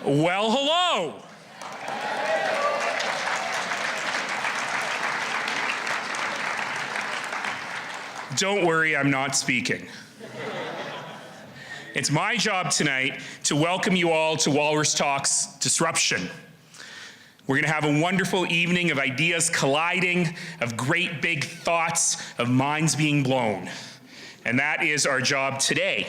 Well, hello. Don't worry, I'm not speaking. It's my job tonight to welcome you all to Walrus Talks Disruption. We're going to have a wonderful evening of ideas colliding, of great big thoughts, of minds being blown. And that is our job today.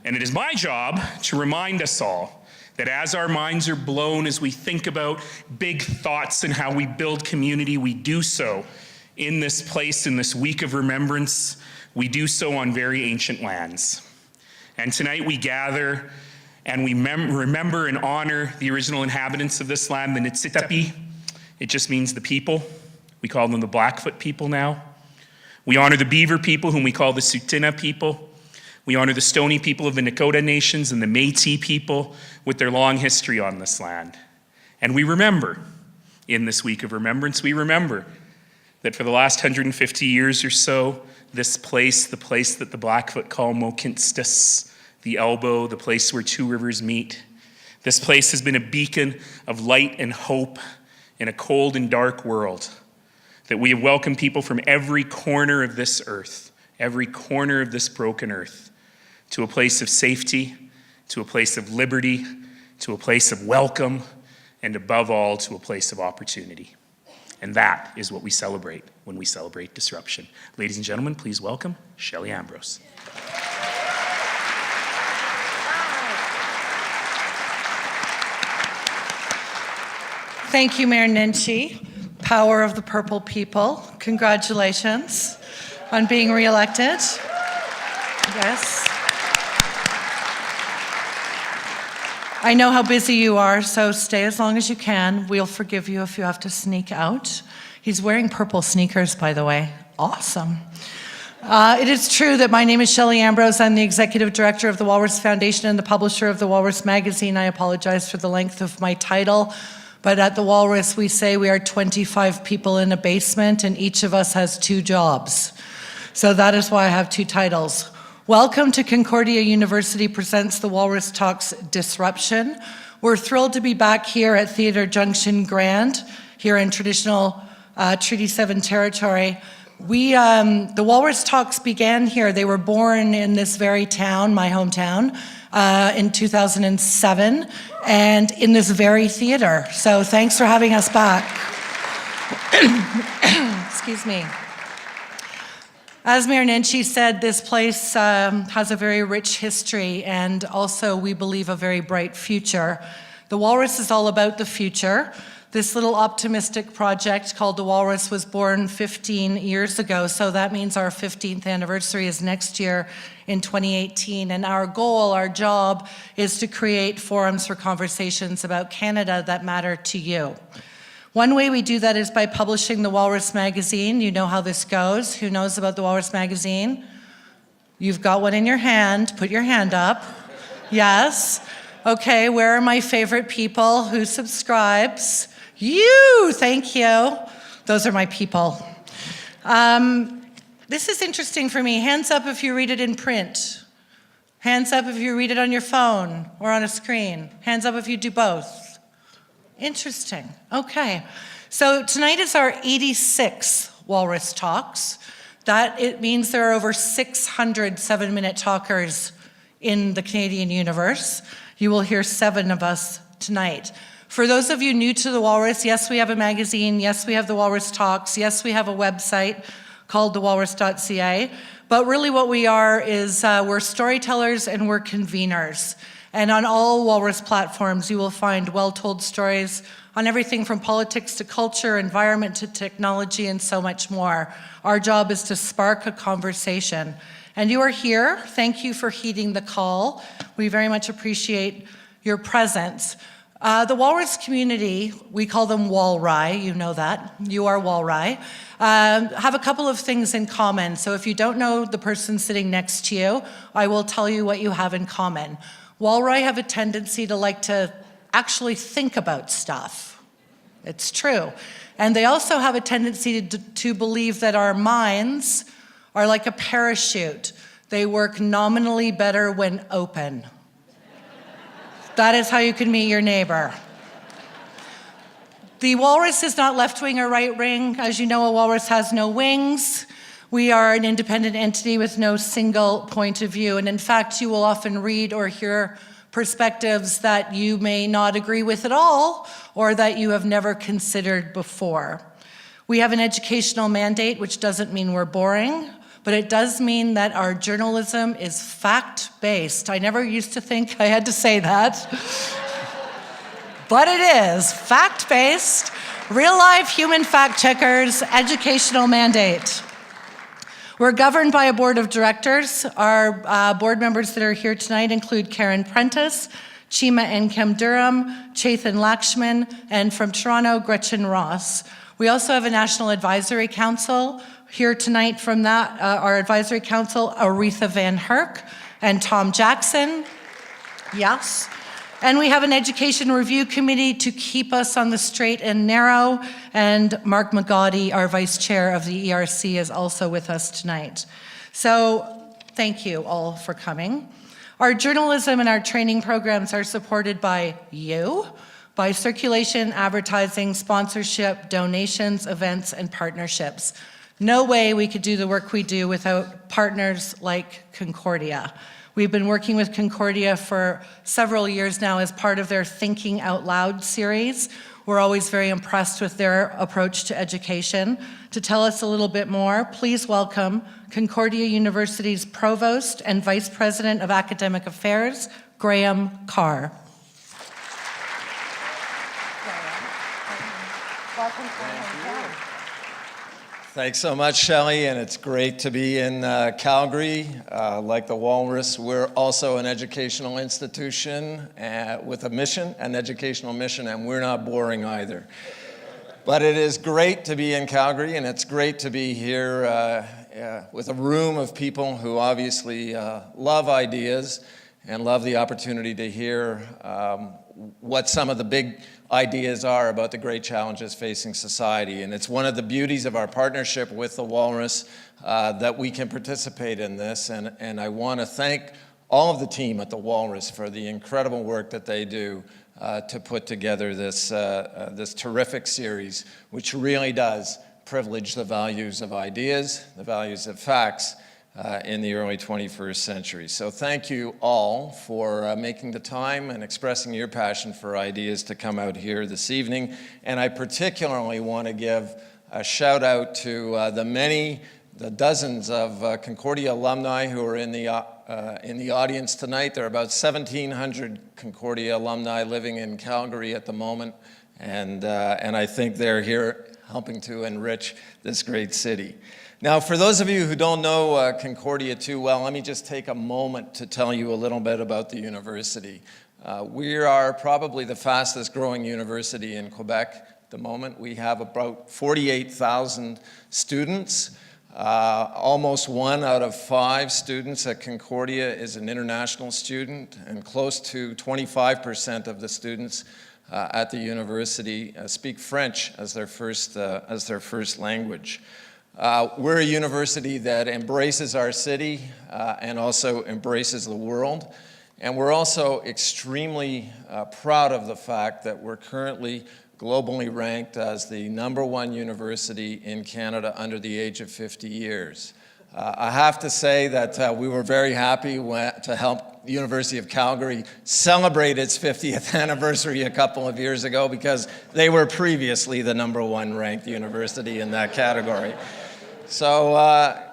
And it is my job to remind us all that as our minds are blown, as we think about big thoughts and how we build community, we do so in this place, in this week of remembrance. We do so on very ancient lands. And tonight we gather and we remember and honor the original inhabitants of this land, the Niitsitapi. It just means the people. We call them the Blackfoot people now. We honor the Beaver people, whom we call the Tsuut'ina people. We honor the Stoney people of the Nakota Nations and the Métis people with their long history on this land. And we remember, in this week of remembrance, we remember that for the last 150 years or so, this place, the place that the Blackfoot call Mokinstis, the elbow, the place where two rivers meet. This place has been a beacon of light and hope in a cold and dark world, that we have welcomed people from every corner of this earth, every corner of this broken earth, to a place of safety, to a place of liberty, to a place of welcome, and above all, to a place of opportunity. And that is what we celebrate when we celebrate disruption. Ladies and gentlemen, please welcome Shelley Ambrose. Thank you, Mayor Nenshi, power of the purple people. Congratulations on being reelected. Yes. I know how busy you are, so stay as long as you can. We'll forgive you if you have to sneak out. He's wearing purple sneakers, by the way. Awesome. It is true that my name is Shelley Ambrose. I'm the executive director of the Walrus Foundation and the publisher of the Walrus magazine. I apologize for the length of my title. But at the Walrus, we say we are 25 people in a basement, and each of us has 2 jobs. So that is why I have 2 titles. Welcome to Concordia University presents the Walrus Talks Disruption. We're thrilled to be back here at Theatre Junction Grand, here in traditional Treaty 7 territory. The Walrus Talks began here. They were born in this very town, my hometown, in 2007, and in this very theater. So thanks for having us back. Excuse me. As Mayor Nenshi said, this place has a very rich history and also, we believe, a very bright future. The Walrus is all about the future. This little optimistic project called the Walrus was born 15 years ago, so that means our 15th anniversary is next year in 2018. And our goal, our job, is to create forums for conversations about Canada that matter to you. One way we do that is by publishing the Walrus magazine. You know how this goes. Who knows about the Walrus magazine? You've got one in your hand. Put your hand up. Yes. Okay, where are my favorite people? Who subscribes? You, thank you. Those are my people. This is interesting for me. Hands up if you read it in print. Hands up if you read it on your phone or on a screen. Hands up if you do both. Interesting. Okay. So tonight is our 86th Walrus Talks. It means there are over 600 7-minute talkers in the Canadian universe. You will hear 7 of us tonight. For those of you new to the Walrus, yes, we have a magazine. Yes, we have the Walrus Talks. Yes, we have a website called thewalrus.ca. But really what we are is we're storytellers and we're conveners. And on all Walrus platforms, you will find well-told stories on everything from politics to culture, environment to technology, and so much more. Our job is to spark a conversation. And you are here. Thank you for heeding the call. We very much appreciate your presence. The Walrus community, we call them Walry, you know that, you are Walry, have a couple of things in common. So if you don't know the person sitting next to you, I will tell you what you have in common. Walry have a tendency to like to actually think about stuff. It's true. And they also have a tendency to believe that our minds are like a parachute. They work nominally better when open. That is how you can meet your neighbor. The Walrus is not left-wing or right-wing. As you know, a walrus has no wings. We are an independent entity with no single point of view. And in fact, you will often read or hear perspectives that you may not agree with at all, or that you have never considered before. We have an educational mandate, which doesn't mean we're boring, but it does mean that our journalism is fact-based. I never used to think I had to say that, but it is fact-based, real-life human fact-checkers, educational mandate. We're governed by a board of directors. Our board members that are here tonight include Karen Prentice, Chima Nkem Durham, Chethan Lakshman, and from Toronto, Gretchen Ross. We also have a National Advisory Council. Here tonight from that, our Advisory Council, Aretha Van Herk and Tom Jackson. Yes. And we have an Education Review Committee to keep us on the straight and narrow. And Mark McGaughty, our Vice Chair of the ERC, is also with us tonight. So thank you all for coming. Our journalism and our training programs are supported by you, by circulation, advertising, sponsorship, donations, events, and partnerships. No way we could do the work we do without partners like Concordia. We've been working with Concordia for several years now as part of their Thinking Out Loud series. We're always very impressed with their approach to education. To tell us a little bit more, please welcome Concordia University's Provost and Vice President of Academic Affairs, Graham Carr. Welcome. Thanks so much, Shelley, and it's great to be in Calgary. Like the Walrus, we're also an educational institution with a mission, an educational mission, and we're not boring either. But it is great to be in Calgary, and it's great to be here with a room of people who obviously love ideas and love the opportunity to hear what some of the big ideas are about the great challenges facing society. And it's one of the beauties of our partnership with the Walrus that we can participate in this. And I want to thank all of the team at the Walrus for the incredible work that they do to put together this, this terrific series, which really does privilege the values of ideas, the values of facts, in the early 21st century. So thank you all for making the time and expressing your passion for ideas to come out here this evening. And I particularly want to give a shout out to the dozens of Concordia alumni who are in the audience tonight. There are about 1,700 Concordia alumni living in Calgary at the moment. And I think they're here helping to enrich this great city. Now, for those of you who don't know Concordia too well, let me just take a moment to tell you a little bit about the university. We are probably the fastest growing university in Quebec at the moment. We have about 48,000 students. Almost 1 out of 5 students at Concordia is an international student, and close to 25% of the students at the university speak French as their first language. We're a university that embraces our city and also embraces the world. And we're also extremely proud of the fact that we're currently globally ranked as the #1 university in Canada under the age of 50 years. I have to say that we were very happy to help the University of Calgary celebrate its 50th anniversary a couple of years ago, because they were previously the #1 ranked university in that category. So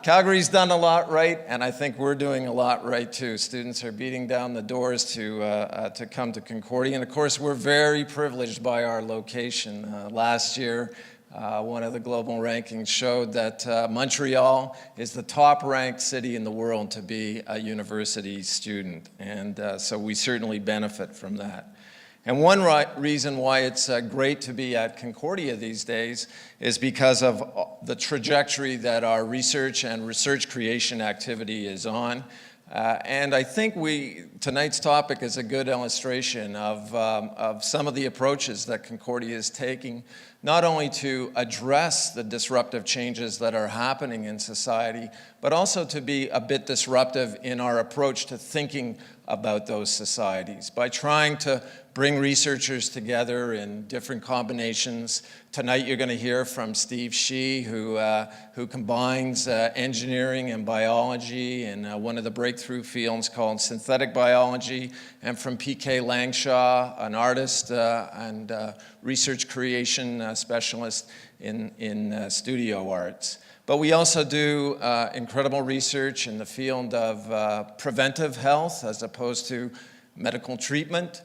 Calgary's done a lot right, and I think we're doing a lot right too. Students are beating down the doors to come to Concordia, and of course we're very privileged by our location. Last year, one of the global rankings showed that Montreal is the top-ranked city in the world to be a university student, and so we certainly benefit from that. And one reason why it's great to be at Concordia these days is because of the trajectory that our research and research creation activity is on. And I think tonight's topic is a good illustration of some of the approaches that Concordia is taking, not only to address the disruptive changes that are happening in society, but also to be a bit disruptive in our approach to thinking about those societies by trying to bring researchers together in different combinations. Tonight you're going to hear from Shih, who combines engineering and biology in one of the breakthrough fields called synthetic biology, and from PK Langshaw, an artist and research creation specialist in studio arts. But we also do incredible research in the field of preventive health as opposed to medical treatment.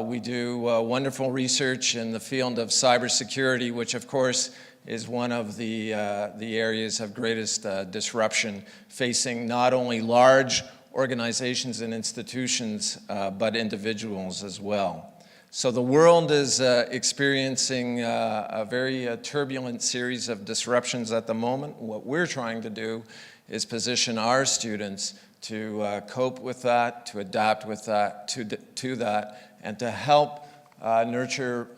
We do wonderful research in the field of cybersecurity, which of course is one of the areas of greatest disruption facing not only large organizations and institutions, but individuals as well. So the world is experiencing a very turbulent series of disruptions at the moment. What we're trying to do is position our students to cope with that, to adapt with that, to that, and to help nurture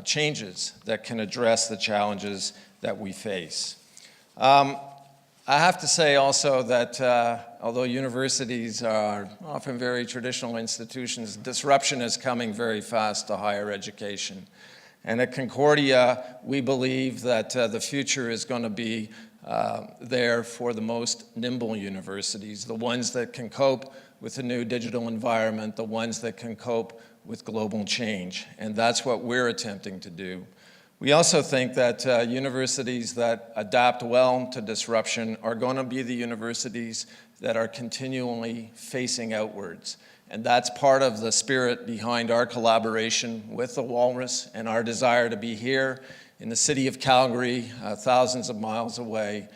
changes that can address the challenges that we face. I have to say also that although universities are often very traditional institutions, disruption is coming very fast to higher education. And at Concordia, we believe that the future is going to be there for the most nimble universities, the ones that can cope with the new digital environment, the ones that can cope with global change. And that's what we're attempting to do. We also think that universities that adapt well to disruption are going to be the universities that are continually facing outwards. And that's part of the spirit behind our collaboration with the Walrus and our desire to be here in the city of Calgary, thousands of miles away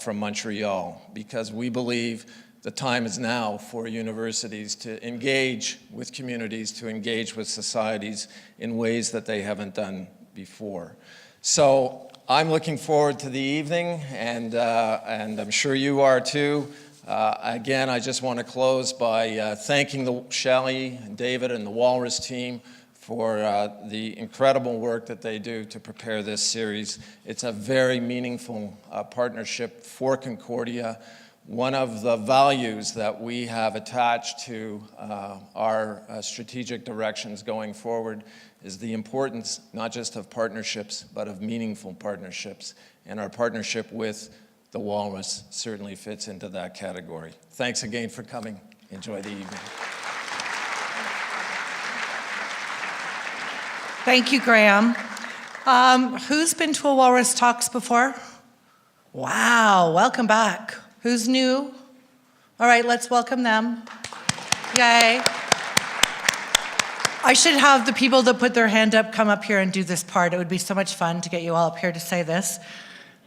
from Montreal, because we believe the time is now for universities to engage with communities, to engage with societies in ways that they haven't done before. So I'm looking forward to the evening, and I'm sure you are too. Again, I just want to close by thanking Michèle and David and the Walrus team for the incredible work that they do to prepare this series. It's a very meaningful partnership for Concordia. One of the values that we have attached to our strategic directions going forward is the importance not just of partnerships, but of meaningful partnerships. And our partnership with the Walrus certainly fits into that category. Thanks again for coming. Enjoy the evening. Thank you, Graham. Who's been to a Walrus Talks before? Wow, welcome back. Who's new? All right, let's welcome them. Yay. I should have the people that put their hand up come up here and do this part. It would be so much fun to get you all up here to say this.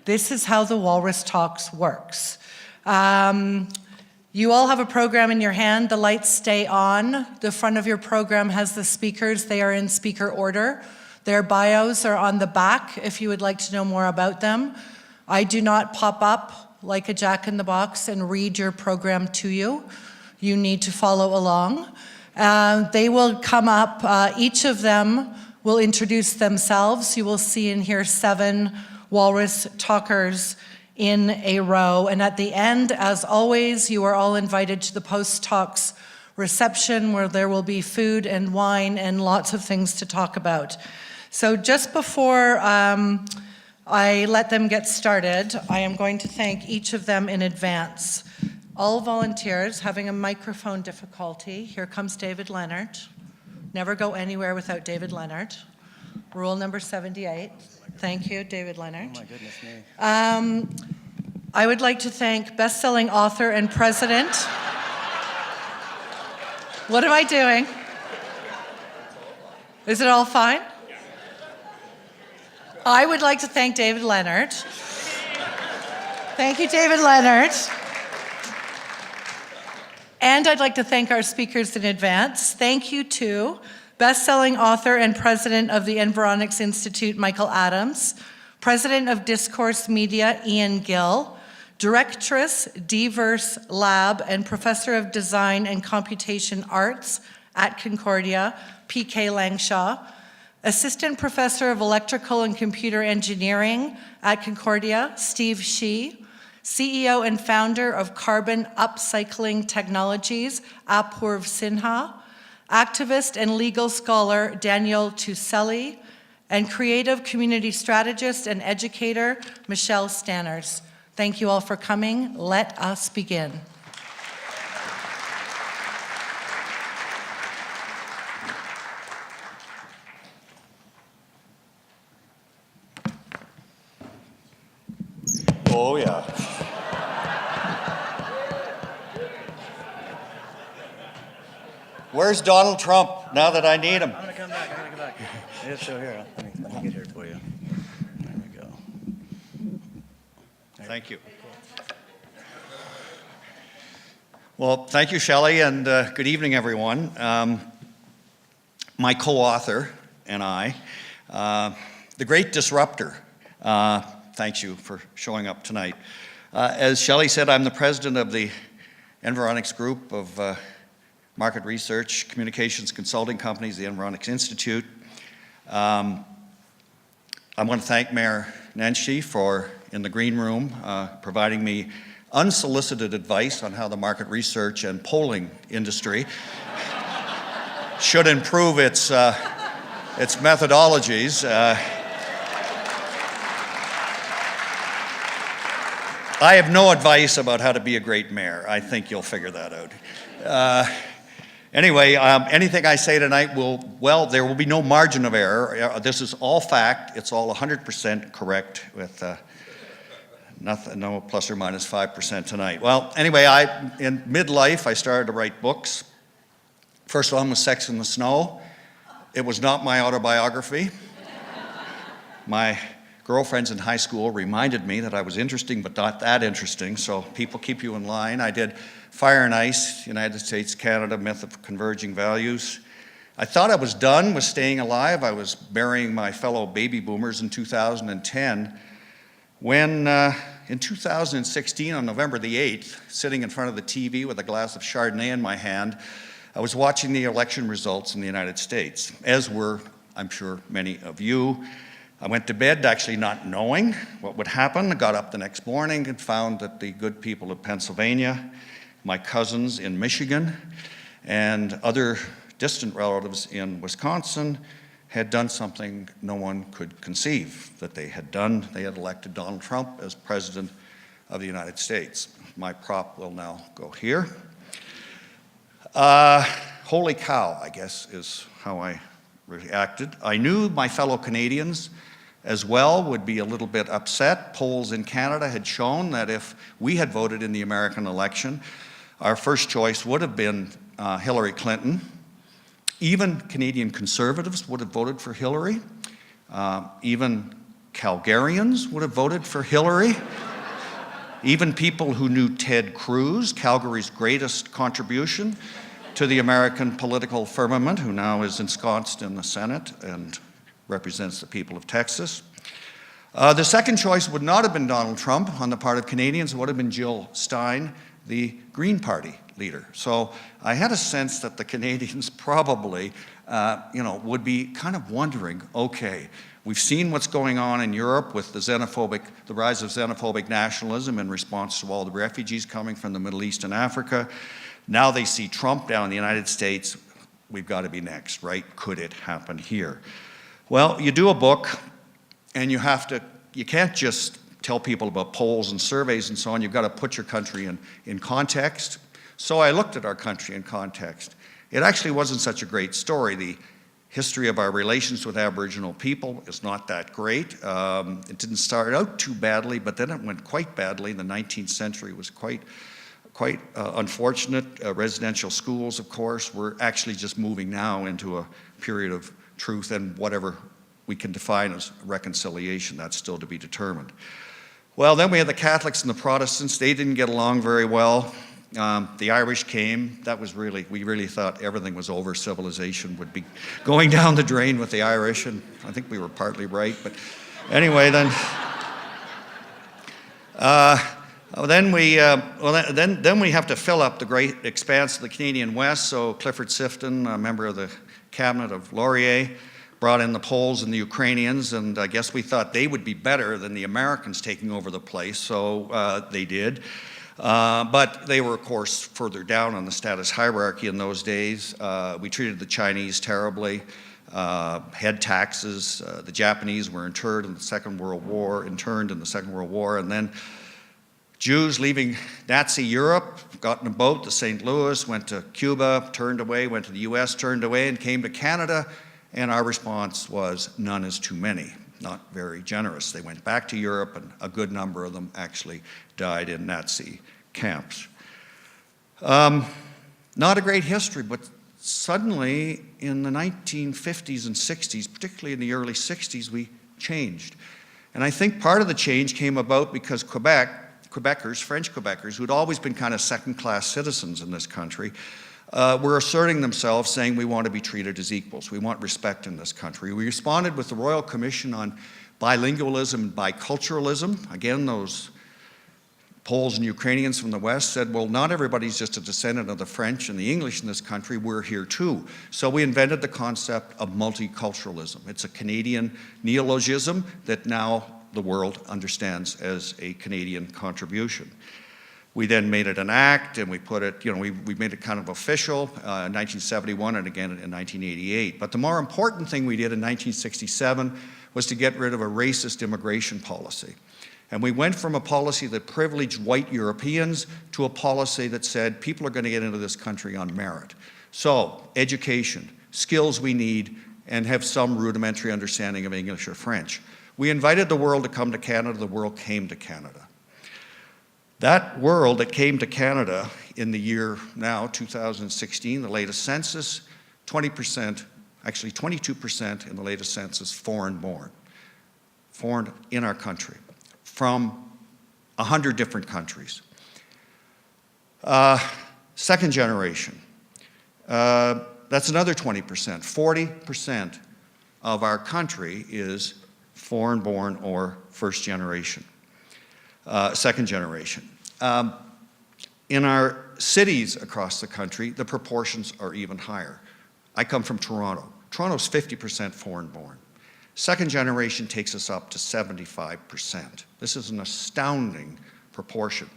This is how the Walrus Talks works. You all have a program in your hand. The lights stay on. The front of your program has the speakers. They are in speaker order. Their bios are on the back if you would like to know more about them. I do not pop up like a jack-in-the-box and read your program to you. You need to follow along. They will come up. Each of them will introduce themselves. You will see in here 7 Walrus talkers in a row. And at the end, as always, you are all invited to the post-talks reception where there will be food and wine and lots of things to talk about. So just before I let them get started, I am going to thank each of them in advance. All volunteers having a microphone difficulty. Here comes David Leonard. Never go anywhere without David Leonard. Rule number 78. Thank you, David Leonard. Oh my goodness me. I would like to thank best-selling author and president. What am I doing? Is it all fine? I would like to thank David Leonard. Thank you, David Leonard. And I'd like to thank our speakers in advance. Thank you to best-selling author and president of the Environics Institute, Michael Adams, president of Discourse Media, Gill, directrice, Diverse Lab, and Professor of Design and Computation Arts at Concordia, P.K. Langshaw, Assistant Professor of Electrical and Computer Engineering at Concordia, Steve Shih, CEO and founder of Carbon Upcycling Technologies, Apoorv Sinha, activist and legal scholar Daniel Tuselli, and creative community strategist and educator Michèle Stanners. Thank you all for coming. Let us begin. Oh, yeah. Where's Donald Trump now that I need him? I'm gonna come back. It's still here. Let me get here for you. There we go. Thank you. Well, thank you, Shelley, and good evening, everyone. My co-author and I, the great disruptor, thanks you for showing up tonight. As Shelley said, I'm the president of the Environics group of market research, communications consulting companies, the Environics Institute. I want to thank Mayor Nenshi for, in the green room, providing me unsolicited advice on how the market research and polling industry should improve its methodologies. I have no advice about how to be a great mayor. I think you'll figure that out. Anyway, anything I say tonight there will be no margin of error. This is all fact. It's all 100% correct with no plus or minus 5% tonight. Well, anyway, in midlife, I started to write books. First one was Sex in the Snow. It was not my autobiography. My girlfriends in high school reminded me that I was interesting, but not that interesting, so people keep you in line. I did Fire and Ice, United States, Canada, Myth of Converging Values. I thought I was done with staying alive. I was burying my fellow baby boomers in 2010, when in 2016, on November the 8th, sitting in front of the TV with a glass of Chardonnay in my hand, I was watching the election results in the United States, as were, I'm sure, many of you. I went to bed actually not knowing what would happen. I got up the next morning and found that the good people of Pennsylvania, my cousins in Michigan, and other distant relatives in Wisconsin had done something no one could conceive that they had done. They had elected Donald Trump as President of the United States. My prop will now go here. Holy cow, I guess, is how I reacted. I knew my fellow Canadians as well would be a little bit upset. Polls in Canada had shown that if we had voted in the American election, our first choice would have been Hillary Clinton. Even Canadian Conservatives would have voted for Hillary. Even Calgarians would have voted for Hillary. Even people who knew Ted Cruz, Calgary's greatest contribution to the American political firmament, who now is ensconced in the Senate and represents the people of Texas. The second choice would not have been Donald Trump on the part of Canadians. It would have been Gill Stein, the Green Party leader. So I had a sense that the Canadians probably, would be kind of wondering, okay, we've seen what's going on in Europe with the rise of xenophobic nationalism in response to all the refugees coming from the Middle East and Africa. Now they see Trump down in the United States. We've got to be next, right? Could it happen here? Well, you do a book, and you can't just tell people about polls and surveys and so on. You've got to put your country in context. So I looked at our country in context. It actually wasn't such a great story. The history of our relations with Aboriginal people is not that great. It didn't start out too badly, but then it went quite badly. The 19th century was quite unfortunate. Residential schools, of course, we're actually just moving now into a period of truth and whatever we can define as reconciliation. That's still to be determined. Well, then we had the Catholics and the Protestants. They didn't get along very well. The Irish came. We really thought everything was over. Civilization would be going down the drain with the Irish, and I think we were partly right. But anyway, then Then we have to fill up the great expanse of the Canadian West. So Clifford Sifton, a member of the cabinet of Laurier, brought in the Poles and the Ukrainians, and I guess we thought they would be better than the Americans taking over the place, so they did. But they were, of course, further down on the status hierarchy in those days. We treated the Chinese terribly, had taxes. The Japanese were interned in the Second World War, and then Jews leaving Nazi Europe got in a boat to St. Louis, went to Cuba, turned away, went to the US, turned away, and came to Canada. And our response was, none is too many, not very generous. They went back to Europe, and a good number of them actually died in Nazi camps. Not a great history, but suddenly in the 1950s and 60s, particularly in the early 60s, we changed. And I think part of the change came about because Quebecers, French Quebecers, who'd always been kind of second-class citizens in this country, were asserting themselves, saying we want to be treated as equals. We want respect in this country. We responded with the Royal Commission on Bilingualism and Biculturalism. Again, those Poles and Ukrainians from the West said, well, not everybody's just a descendant of the French and the English in this country. We're here too. So we invented the concept of multiculturalism. It's a Canadian neologism that now the world understands as a Canadian contribution. We then made it an act, and we put it, we made it kind of official in 1971 and again in 1988. But the more important thing we did in 1967 was to get rid of a racist immigration policy. And we went from a policy that privileged white Europeans to a policy that said people are going to get into this country on merit. So, education, skills we need, and have some rudimentary understanding of English or French. We invited the world to come to Canada. The world came to Canada. That world that came to Canada in the year now, 2016, the latest census, 20%, actually 22% in the latest census, foreign-born. Foreign in our country, from 100 different countries. Second generation, that's another 20%. 40% of our country is foreign-born or first generation. Second generation. In our cities across the country, the proportions are even higher. I come from Toronto. Toronto's 50% foreign-born. Second generation takes us up to 75%. This is an astounding proportion.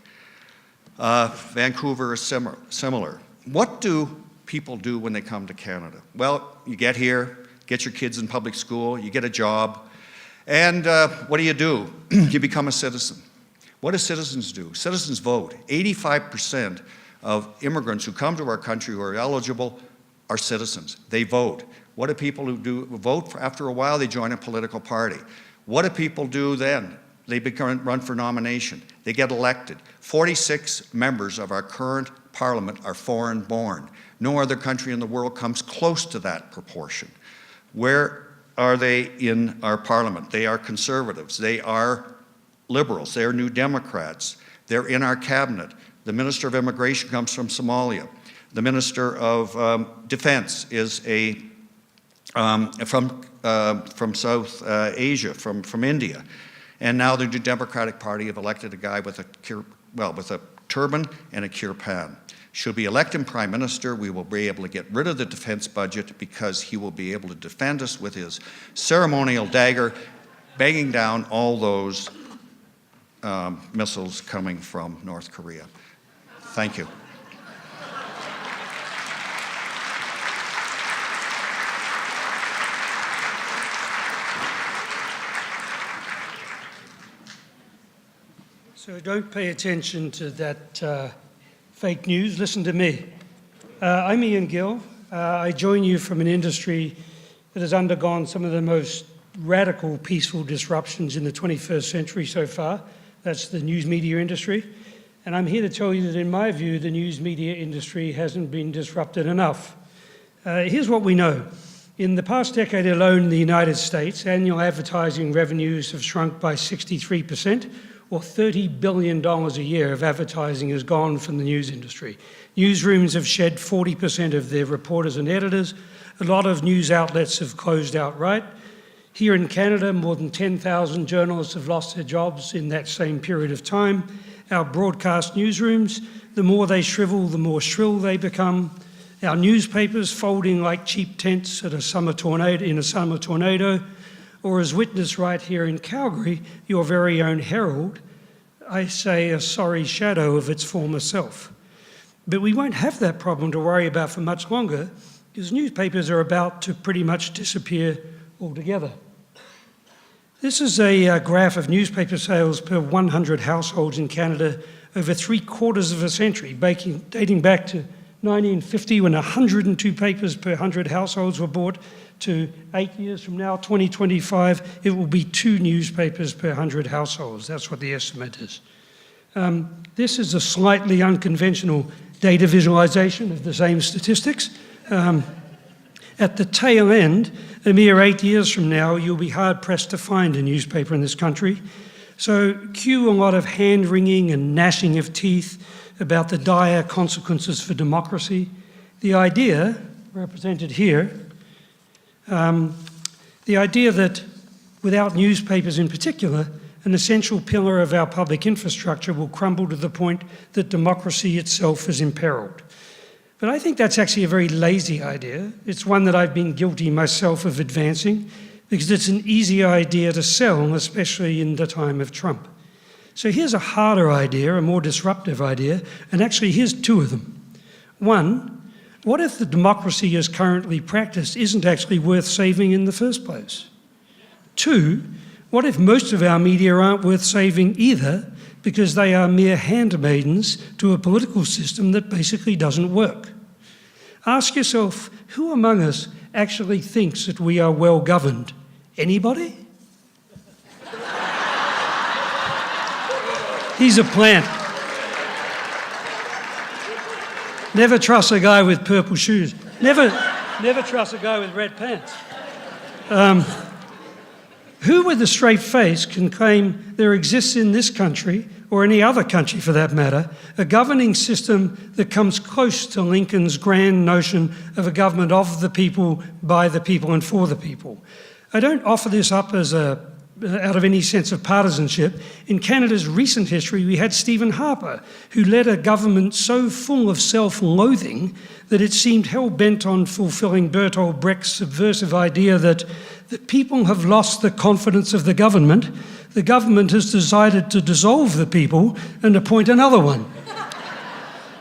Vancouver is similar. What do people do when they come to Canada? Well, you get here, get your kids in public school, you get a job, and what do? You become a citizen. What do citizens do? Citizens vote. 85% of immigrants who come to our country who are eligible are citizens. They vote. What do people who do vote? After a while, they join a political party. What do people do then? They run for nomination. They get elected. 46 members of our current parliament are foreign-born. No other country in the world comes close to that proportion. Where are they in our parliament? They are conservatives. They are liberals. They are New Democrats. They're in our cabinet. The Minister of Immigration comes from Somalia. The Minister of Defense is from South Asia, from India. And now the New Democratic Party have elected a guy with a turban and a kirpan. Should we elect him Prime Minister, we will be able to get rid of the defense budget because he will be able to defend us with his ceremonial dagger, banging down all those missiles coming from North Korea. Thank you. So don't pay attention to that fake news. Listen to me. I'm Ian Gill. I join you from an industry that has undergone some of the most radical peaceful disruptions in the 21st century so far. That's the news media industry. And I'm here to tell you that in my view, the news media industry hasn't been disrupted enough. Here's what we know. In the past decade alone in the United States, annual advertising revenues have shrunk by 63%, or $30 billion a year of advertising has gone from the news industry. Newsrooms have shed 40% of their reporters and editors. A lot of news outlets have closed outright. Here in Canada, more than 10,000 journalists have lost their jobs in that same period of time. our broadcast newsrooms, the more they shrivel, the more shrill they become. Our newspapers folding like cheap tents in a summer tornado, or as witnessed right here in Calgary, your very own Herald, I say a sorry shadow of its former self. But we won't have that problem to worry about for much longer, because newspapers are about to pretty much disappear altogether. This is a graph of newspaper sales per 100 households in Canada over 3/4 of a century, dating back to 1950, when 102 papers per 100 households were bought, to 8 years from now, 2025, it will be 2 newspapers per 100 households. That's what the estimate is. This is a slightly unconventional data visualization of the same statistics. At the tail end, a mere 8 years from now, you'll be hard-pressed to find a newspaper in this country. So cue a lot of hand-wringing and gnashing of teeth about the dire consequences for democracy. The idea, represented here, the idea that without newspapers in particular, an essential pillar of our public infrastructure will crumble to the point that democracy itself is imperiled. But I think that's actually a very lazy idea. It's one that I've been guilty myself of advancing, because it's an easy idea to sell, especially in the time of Trump. So here's a harder idea, a more disruptive idea, and actually here's 2 of them. 1, what if the democracy as currently practiced isn't actually worth saving in the first place? 2, what if most of our media aren't worth saving either, because they are mere handmaidens to a political system that basically doesn't work? Ask yourself, who among us actually thinks that we are well governed? Anybody? He's a plant. Never trust a guy with purple shoes. Never trust a guy with red pants. Who with a straight face can claim there exists in this country, or any other country for that matter, a governing system that comes close to Lincoln's grand notion of a government of the people, by the people, and for the people? I don't offer this up as out of any sense of partisanship. In Canada's recent history, we had Stephen Harper, who led a government so full of self-loathing that it seemed hell-bent on fulfilling Bertolt Brecht's subversive idea that people have lost the confidence of the government has decided to dissolve the people and appoint another one.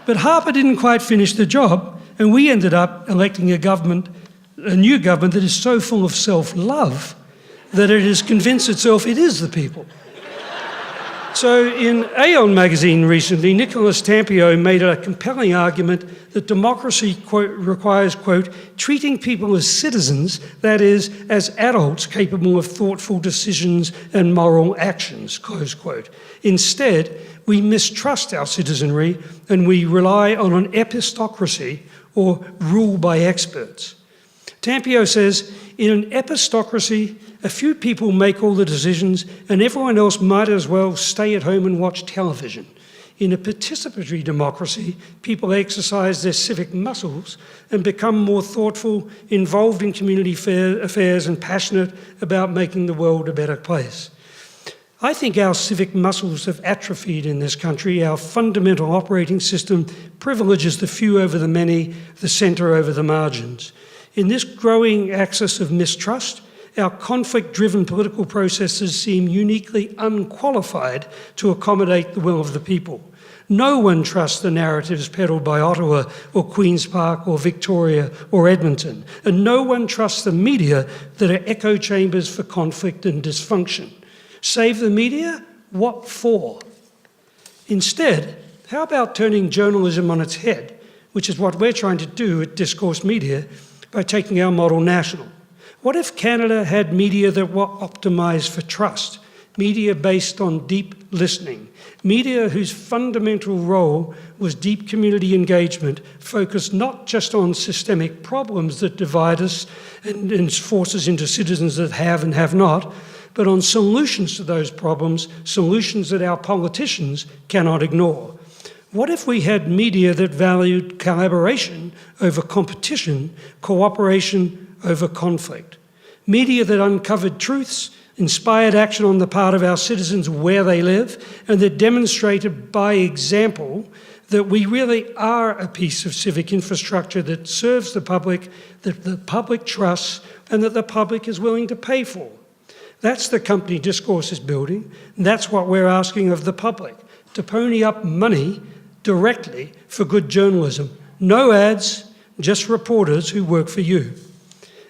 But Harper didn't quite finish the job, and we ended up electing a new government that is so full of self-love that it has convinced itself it is the people. So in Aeon magazine recently, Nicholas Tampio made a compelling argument that democracy, quote, requires, quote, treating people as citizens, that is, as adults capable of thoughtful decisions and moral actions, close quote. Instead, we mistrust our citizenry and we rely on an epistocracy, or rule by experts. Tampio says, in an epistocracy, a few people make all the decisions and everyone else might as well stay at home and watch television. In a participatory democracy, people exercise their civic muscles and become more thoughtful, involved in community affairs, and passionate about making the world a better place. I think our civic muscles have atrophied in this country. Our fundamental operating system privileges the few over the many, the centre over the margins. In this growing axis of mistrust, our conflict-driven political processes seem uniquely unqualified to accommodate the will of the people. No one trusts the narratives peddled by Ottawa or Queen's Park or Victoria or Edmonton, and no one trusts the media that are echo chambers for conflict and dysfunction. Save the media? What for? Instead, how about turning journalism on its head, which is what we're trying to do at Discourse Media, by taking our model national? What if Canada had media that were optimized for trust, media based on deep listening, media whose fundamental role was deep community engagement, focused not just on systemic problems that divide us and force us into citizens that have and have not, but on solutions to those problems, solutions that our politicians cannot ignore? What if we had media that valued collaboration over competition, cooperation over conflict? Media that uncovered truths, inspired action on the part of our citizens where they live, and that demonstrated by example that we really are a piece of civic infrastructure that serves the public, that the public trusts, and that the public is willing to pay for. That's the company Discourse is building, and that's what we're asking of the public, to pony up money directly for good journalism. No ads, just reporters who work for you.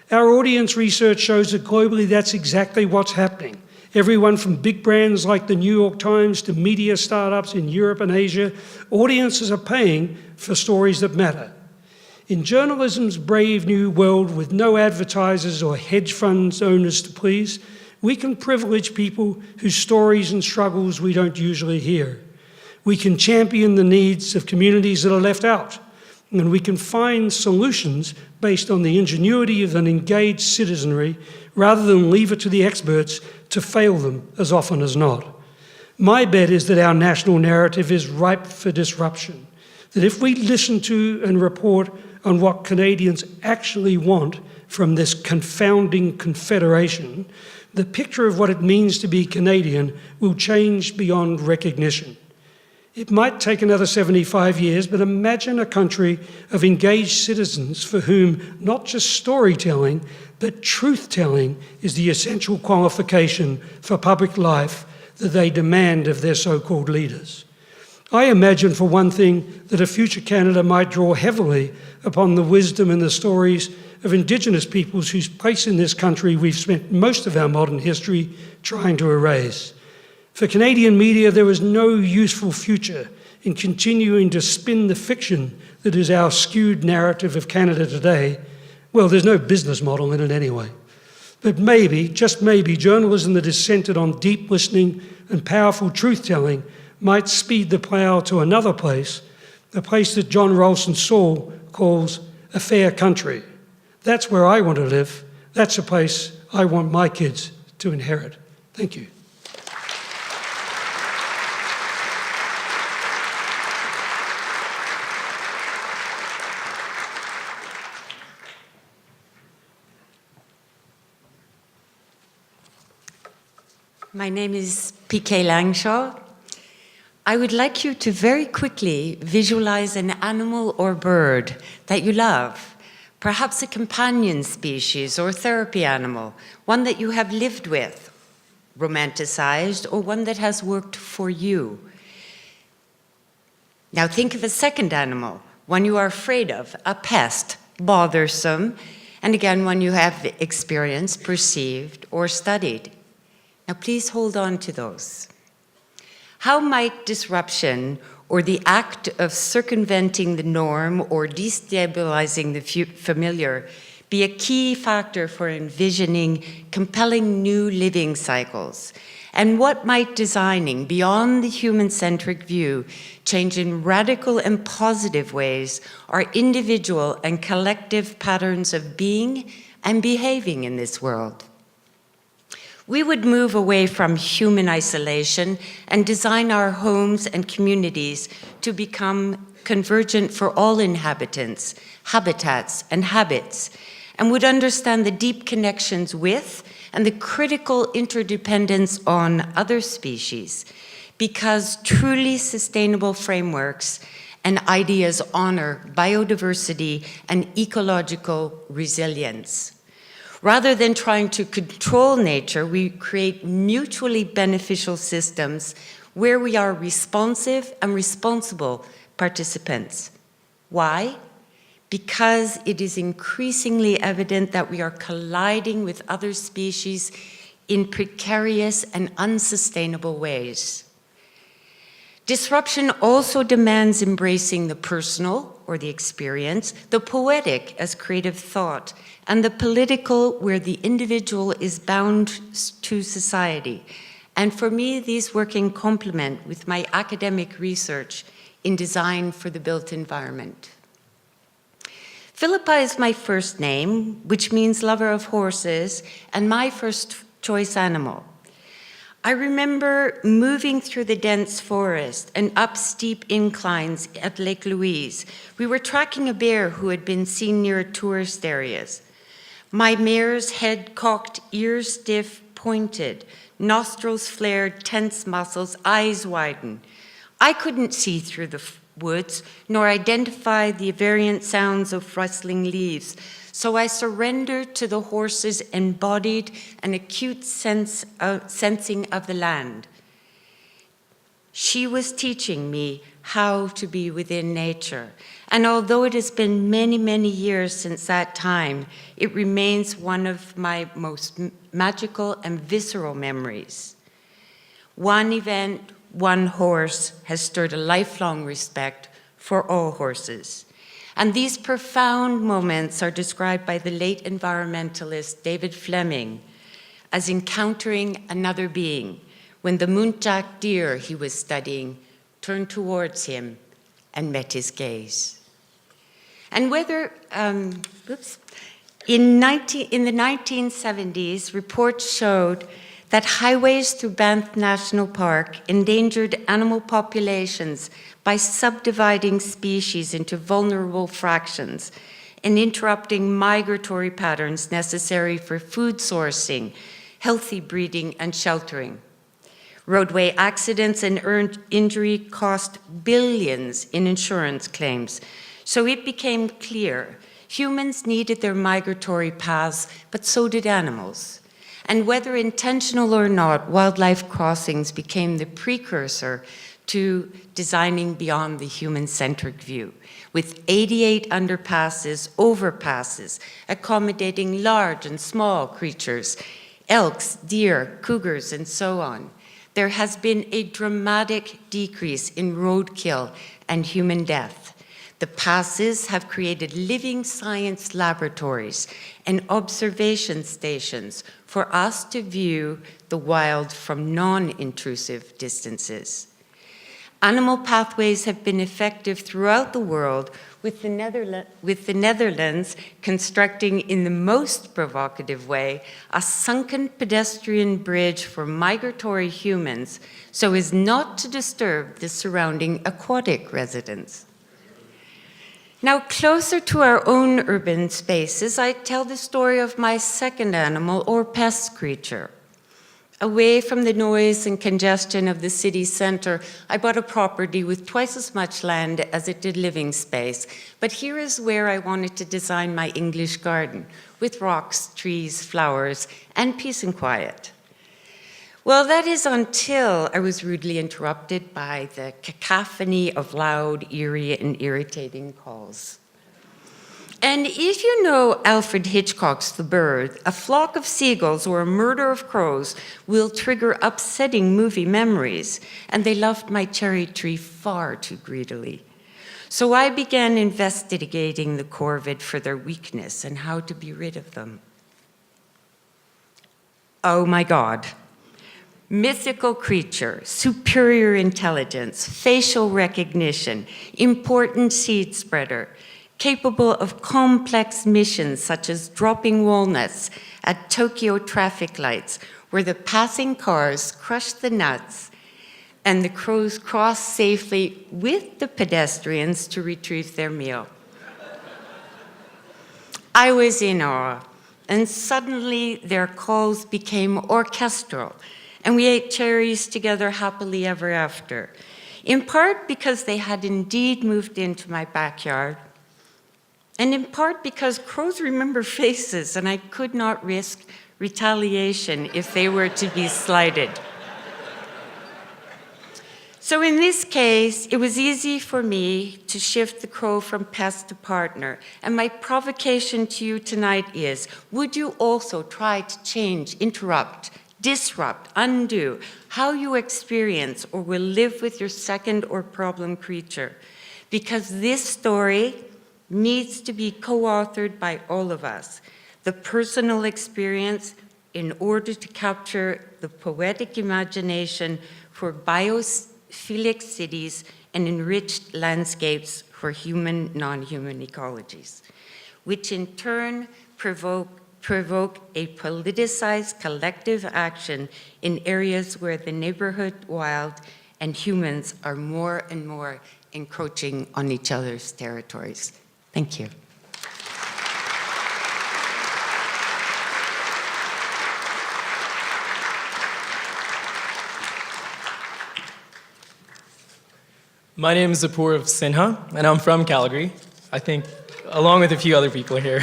Our audience research shows that globally that's exactly what's happening. Everyone from big brands like the New York Times to media startups in Europe and Asia, audiences are paying for stories that matter. In journalism's brave new world with no advertisers or hedge funds owners to please, we can privilege people whose stories and struggles we don't usually hear. We can champion the needs of communities that are left out, and we can find solutions based on the ingenuity of an engaged citizenry rather than leave it to the experts to fail them as often as not. My bet is that our national narrative is ripe for disruption, that if we listen to and report on what Canadians actually want from this confounding confederation, the picture of what it means to be Canadian will change beyond recognition. It might take another 75 years, but imagine a country of engaged citizens for whom not just storytelling, but truth-telling is the essential qualification for public life that they demand of their so-called leaders. I imagine, for one thing, that a future Canada might draw heavily upon the wisdom and the stories of Indigenous peoples whose place in this country we've spent most of our modern history trying to erase. For Canadian media, there is no useful future in continuing to spin the fiction that is our skewed narrative of Canada today. Well, there's no business model in it anyway. But maybe, just maybe, journalism that is centred on deep listening and powerful truth-telling might speed the plough to another place, a place that John Ralston Saul calls a fair country. That's where I want to live. That's a place I want my kids to inherit. Thank you. My name is P.K. Langshaw. I would like you to very quickly visualize an animal or bird that you love, perhaps a companion species or therapy animal, one that you have lived with, romanticized, or one that has worked for you. Now think of a second animal, one you are afraid of, a pest, bothersome, and again, one you have experienced, perceived, or studied. Now please hold on to those. How might disruption or the act of circumventing the norm or destabilizing the familiar be a key factor for envisioning compelling new living cycles? And what might designing beyond the human-centric view change in radical and positive ways our individual and collective patterns of being and behaving in this world? We would move away from human isolation and design our homes and communities to become convergent for all inhabitants, habitats, and habits, and would understand the deep connections with and the critical interdependence on other species, because truly sustainable frameworks and ideas honor biodiversity and ecological resilience. Rather than trying to control nature, we create mutually beneficial systems where we are responsive and responsible participants. Why? Because it is increasingly evident that we are colliding with other species in precarious and unsustainable ways. Disruption also demands embracing the personal, or the experience, the poetic as creative thought, and the political where the individual is bound to society. And for me, these work in complement with my academic research in design for the built environment. Philippa is my first name, which means lover of horses, and my first choice animal. I remember moving through the dense forest and up steep inclines at Lake Louise. We were tracking a bear who had been seen near tourist areas. My mare's head cocked, ears stiff, pointed, nostrils flared, tense muscles, eyes widened. I couldn't see through the woods, nor identify the variant sounds of rustling leaves, so I surrendered to the horse's embodied and acute sensing of the land. She was teaching me how to be within nature, and although it has been many, many years since that time, it remains one of my most magical and visceral memories. One event, one horse has stirred a lifelong respect for all horses. And these profound moments are described by the late environmentalist David Fleming as encountering another being when the muntjac deer he was studying turned towards him and met his gaze. And whether, in the 1970s, reports showed that highways through Banff National Park endangered animal populations by subdividing species into vulnerable fractions and interrupting migratory patterns necessary for food sourcing, healthy breeding, and sheltering. Roadway accidents and earned injury cost billions in insurance claims, so it became clear humans needed their migratory paths, but so did animals. And whether intentional or not, wildlife crossings became the precursor to designing beyond the human-centric view, with 88 underpasses, overpasses, accommodating large and small creatures, elks, deer, cougars, and so on. There has been a dramatic decrease in roadkill and human death. The passes have created living science laboratories and observation stations for us to view the wild from non-intrusive distances. Animal pathways have been effective throughout the world, with the Netherlands constructing in the most provocative way a sunken pedestrian bridge for migratory humans so as not to disturb the surrounding aquatic residents. Now, closer to our own urban spaces, I tell the story of my second animal or pest creature. Away from the noise and congestion of the city center, I bought a property with twice as much land as it did living space. But here is where I wanted to design my English garden, with rocks, trees, flowers, and peace and quiet. Well, that is until I was rudely interrupted by the cacophony of loud, eerie, and irritating calls. And if you know Alfred Hitchcock's The Bird, a flock of seagulls or a murder of crows will trigger upsetting movie memories, and they loved my cherry tree far too greedily. So I began investigating the corvid for their weakness and how to be rid of them. Oh my God. Mythical creature, superior intelligence, facial recognition, important seed spreader, capable of complex missions such as dropping walnuts at Tokyo traffic lights, where the passing cars crush the nuts and the crows cross safely with the pedestrians to retrieve their meal. I was in awe, and suddenly their calls became orchestral, and we ate cherries together happily ever after, in part because they had indeed moved into my backyard, and in part because crows remember faces, and I could not risk retaliation if they were to be slighted. So in this case, it was easy for me to shift the crow from pest to partner. And my provocation to you tonight is, would you also try to change, interrupt, disrupt, undo how you experience or will live with your second or problem creature? Because this story needs to be co-authored by all of us. The personal experience in order to capture the poetic imagination for biophilic cities and enriched landscapes for human, non-human ecologies, which in turn provoke a politicized collective action in areas where the neighborhood wild and humans are more and more encroaching on each other's territories. Thank you. My name is Apoorv Sinha, and I'm from Calgary, I think, along with a few other people here.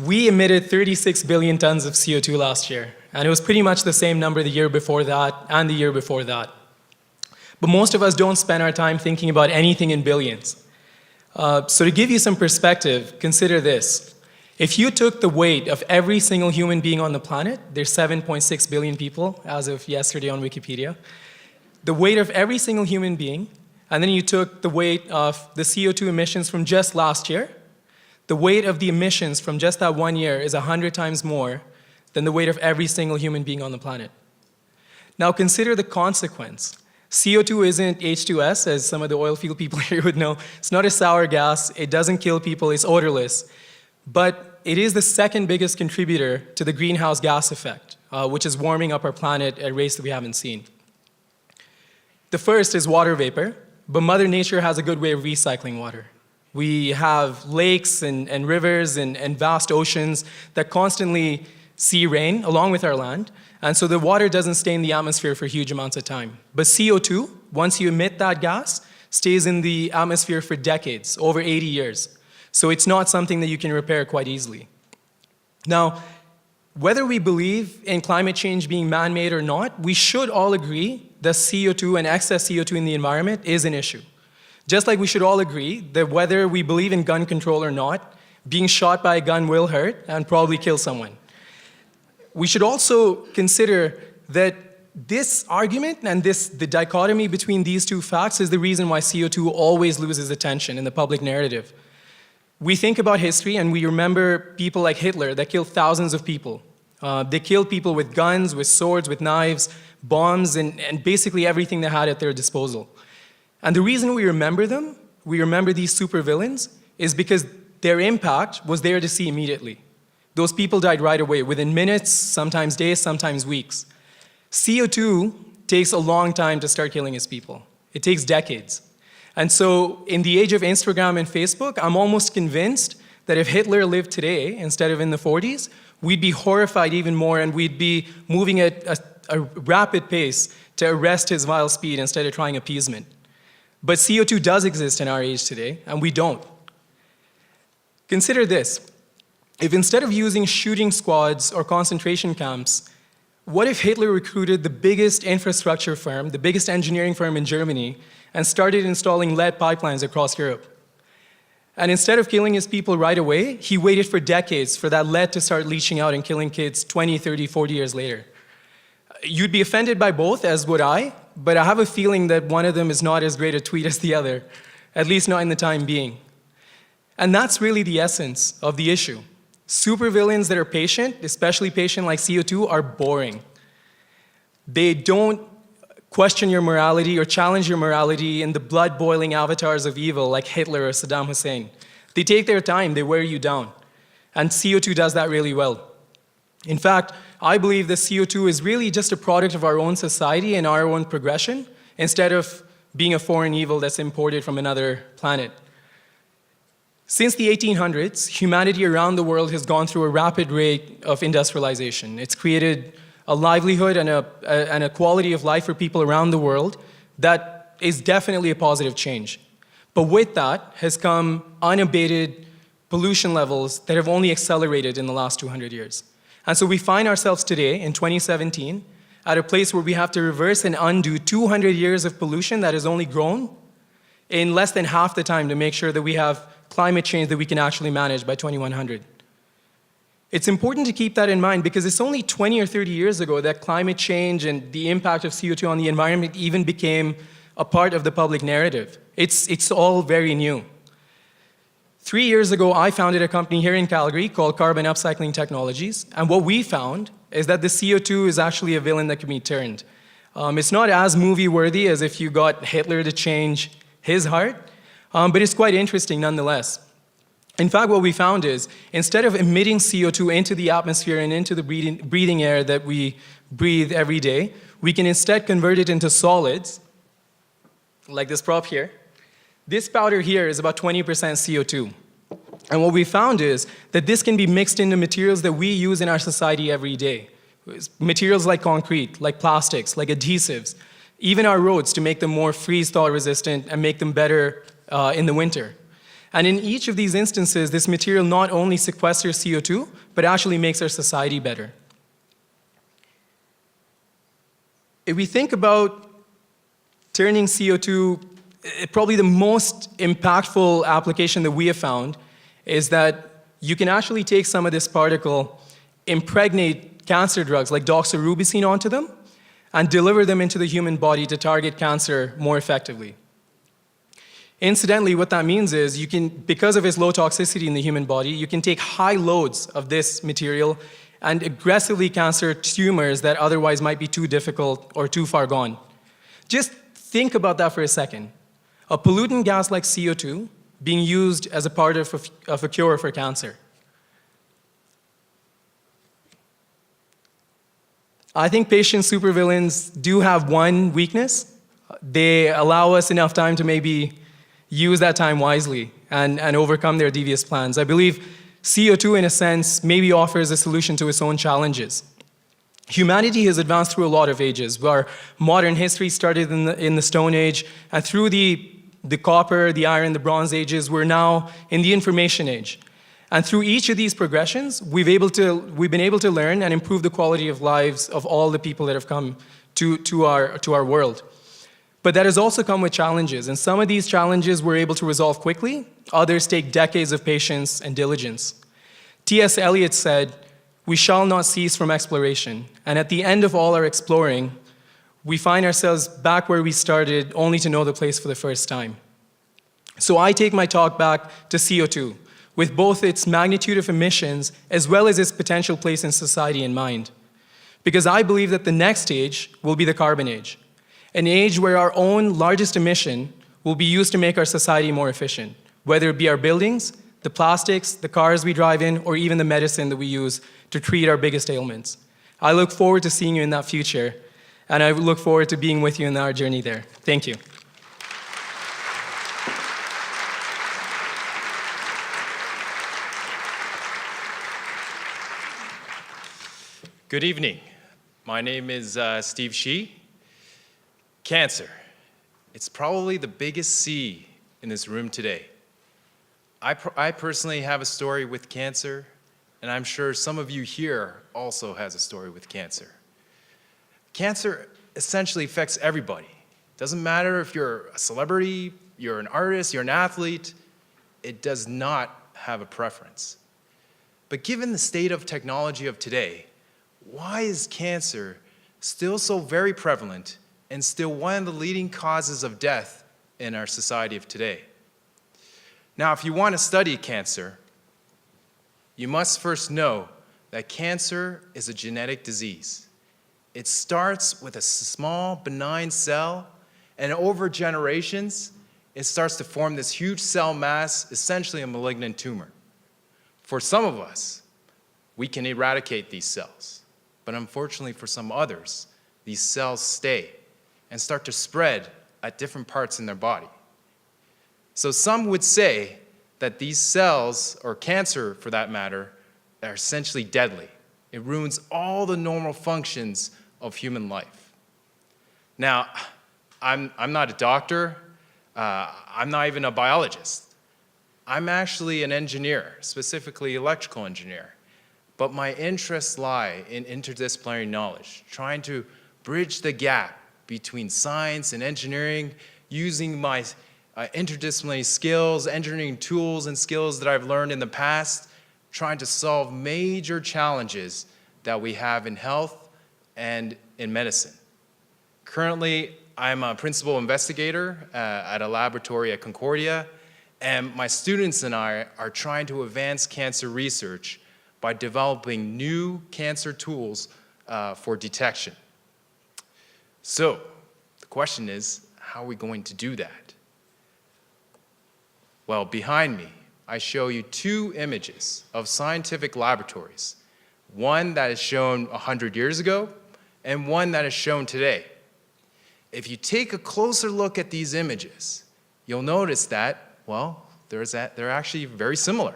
We emitted 36 billion tons of CO2 last year, and it was pretty much the same number the year before that and the year before that. But most of us don't spend our time thinking about anything in billions. So to give you some perspective, consider this. If you took the weight of every single human being on the planet, there's 7.6 billion people as of yesterday on Wikipedia, the weight of every single human being, and then you took the weight of the CO2 emissions from just last year, the weight of the emissions from just that 1 year is 100 times more than the weight of every single human being on the planet. Now consider the consequence. CO2 isn't H2S, as some of the oil field people here would know. It's not a sour gas, it doesn't kill people, it's odorless. But it is the second biggest contributor to the greenhouse gas effect, which is warming up our planet at rates that we haven't seen. The first is water vapor, but Mother Nature has a good way of recycling water. We have lakes and rivers and vast oceans that constantly see rain along with our land, and so the water doesn't stay in the atmosphere for huge amounts of time. But CO2, once you emit that gas, stays in the atmosphere for decades, over 80 years. So it's not something that you can repair quite easily. Now, whether we believe in climate change being man-made or not, we should all agree that CO2 and excess CO2 in the environment is an issue. Just like we should all agree that whether we believe in gun control or not, being shot by a gun will hurt and probably kill someone. We should also consider that this argument and the dichotomy between these two facts is the reason why CO2 always loses attention in the public narrative. We think about history and we remember people like Hitler that killed thousands of people. They killed people with guns, with swords, with knives, bombs, and basically everything they had at their disposal. And the reason we remember them, we remember these supervillains, is because their impact was there to see immediately. Those people died right away, within minutes, sometimes days, sometimes weeks. CO2 takes a long time to start killing its people. It takes decades. And so in the age of Instagram and Facebook, I'm almost convinced that if Hitler lived today instead of in the 40s, we'd be horrified even more and we'd be moving at a rapid pace to arrest his vile speed instead of trying appeasement. But CO2 does exist in our age today, and we don't. Consider this. If instead of using shooting squads or concentration camps, what if Hitler recruited the biggest infrastructure firm, the biggest engineering firm in Germany, and started installing lead pipelines across Europe? And instead of killing his people right away, he waited for decades for that lead to start leaching out and killing kids 20, 30, 40 years later. You'd be offended by both, as would I, but I have a feeling that one of them is not as great a tweet as the other, at least not in the time being. And that's really the essence of the issue. Supervillains that are patient, especially patient like CO2, are boring. They don't question your morality or challenge your morality in the blood-boiling avatars of evil like Hitler or Saddam Hussein. They take their time, they wear you down. And CO2 does that really well. In fact, I believe that CO2 is really just a product of our own society and our own progression, instead of being a foreign evil that's imported from another planet. Since the 1800s, humanity around the world has gone through a rapid rate of industrialization. It's created a livelihood and a quality of life for people around the world that is definitely a positive change. But with that has come unabated pollution levels that have only accelerated in the last 200 years. And so we find ourselves today, in 2017, at a place where we have to reverse and undo 200 years of pollution that has only grown in less than half the time to make sure that we have climate change that we can actually manage by 2100. It's important to keep that in mind because it's only 20 or 30 years ago that climate change and the impact of CO2 on the environment even became a part of the public narrative. It's all very new. 3 years ago, I founded a company here in Calgary called Carbon Upcycling Technologies, and what we found is that the CO2 is actually a villain that can be turned. It's not as movie-worthy as if you got Hitler to change his heart, but it's quite interesting nonetheless. In fact, what we found is, instead of emitting CO2 into the atmosphere and into the breathing air that we breathe every day, we can instead convert it into solids, like this prop here. This powder here is about 20% CO2. And what we found is that this can be mixed into materials that we use in our society every day. Materials like concrete, like plastics, like adhesives, even our roads to make them more freeze-thaw resistant and make them better in the winter. And in each of these instances, this material not only sequesters CO2, but actually makes our society better. If we think about turning CO2, probably the most impactful application that we have found is that you can actually take some of this particle, impregnate cancer drugs like doxorubicin onto them, and deliver them into the human body to target cancer more effectively. Incidentally, what that means is you can, because of its low toxicity in the human body, you can take high loads of this material and aggressively cancer tumors that otherwise might be too difficult or too far gone. Just think about that for a second. A pollutant gas like CO2 being used as a part of a cure for cancer. I think patient supervillains do have one weakness. They allow us enough time to maybe use that time wisely and overcome their devious plans. I believe CO2, in a sense, maybe offers a solution to its own challenges. Humanity has advanced through a lot of ages. Our modern history started in the Stone Age, and through the copper, the iron, the Bronze Ages, we're now in the Information Age. And through each of these progressions, we've been able to learn and improve the quality of lives of all the people that have come to our world. But that has also come with challenges, and some of these challenges we're able to resolve quickly, others take decades of patience and diligence. T.S. Eliot said, "We shall not cease from exploration," and at the end of all our exploring, we find ourselves back where we started, only to know the place for the first time. So I take my talk back to CO2, with both its magnitude of emissions as well as its potential place in society in mind. Because I believe that the next age will be the carbon age, an age where our own largest emission will be used to make our society more efficient, whether it be our buildings, the plastics, the cars we drive in, or even the medicine that we use to treat our biggest ailments. I look forward to seeing you in that future, and I look forward to being with you in our journey there. Thank you. Good evening. My name is Steve Shih. Cancer. It's probably the biggest C in this room today. I personally have a story with cancer, and I'm sure some of you here also has a story with cancer. Cancer essentially affects everybody. Doesn't matter if you're a celebrity, you're an artist, you're an athlete, it does not have a preference. But given the state of technology of today, why is cancer still so very prevalent and still one of the leading causes of death in our society of today? Now, if you want to study cancer, you must first know that cancer is a genetic disease. It starts with a small, benign cell, and over generations, it starts to form this huge cell mass, essentially a malignant tumor. For some of us, we can eradicate these cells, but unfortunately for some others, these cells stay and start to spread at different parts in their body. So some would say that these cells, or cancer for that matter, are essentially deadly. It ruins all the normal functions of human life. Now, I'm not a doctor, I'm not even a biologist. I'm actually an engineer, specifically electrical engineer. But my interests lie in interdisciplinary knowledge, trying to bridge the gap between science and engineering, using my interdisciplinary skills, engineering tools and skills that I've learned in the past, trying to solve major challenges that we have in health and in medicine. Currently, I'm a principal investigator at a laboratory at Concordia, and my students and I are trying to advance cancer research by developing new cancer tools for detection. So, the question is, how are we going to do that? Well, behind me, I show you two images of scientific laboratories. One that is shown 100 years ago, and one that is shown today. If you take a closer look at these images, you'll notice that, well, they're actually very similar.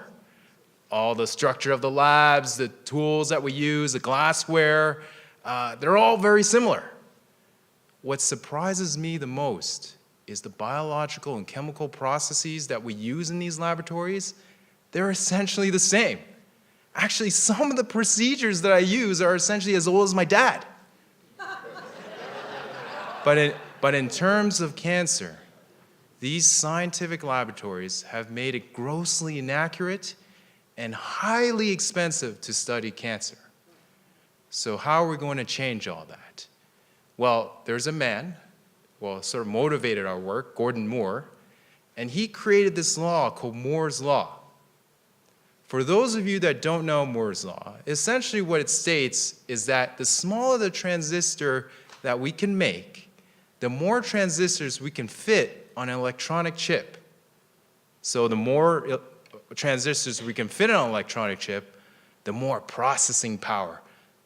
All the structure of the labs, the tools that we use, the glassware, they're all very similar. what surprises me the most is the biological and chemical processes that we use in these laboratories, they're essentially the same. Actually, some of the procedures that I use are essentially as old as my dad. But in terms of cancer, these scientific laboratories have made it grossly inaccurate and highly expensive to study cancer. So how are we going to change all that? Well, there's a man, sort of motivated our work, Gordon Moore, and he created this law called Moore's Law. For those of you that don't know Moore's Law, essentially what it states is that the smaller the transistor that we can make, the more transistors we can fit on an electronic chip. So the more transistors we can fit on an electronic chip, the more processing power,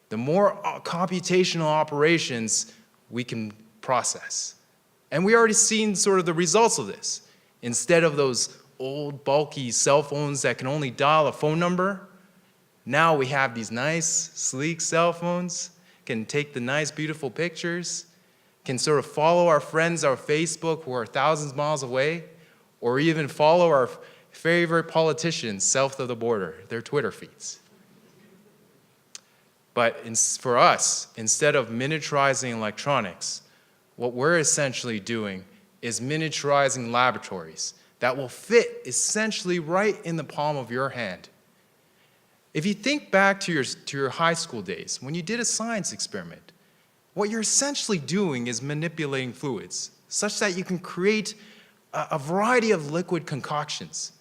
the more computational operations we can process. And we already seen sort of the results of this. Instead of those old bulky cell phones that can only dial a phone number, now we have these nice, sleek cell phones, can take the nice, beautiful pictures, can sort of follow our friends on Facebook who are thousands of miles away, or even follow our favorite politicians south of the border, their Twitter feeds. But for us, instead of miniaturizing electronics, what we're essentially doing is miniaturizing laboratories that will fit essentially right in the palm of your hand. If you think back to your high school days, when you did a science experiment, what you're essentially doing is manipulating fluids such that you can create a variety of liquid concoctions.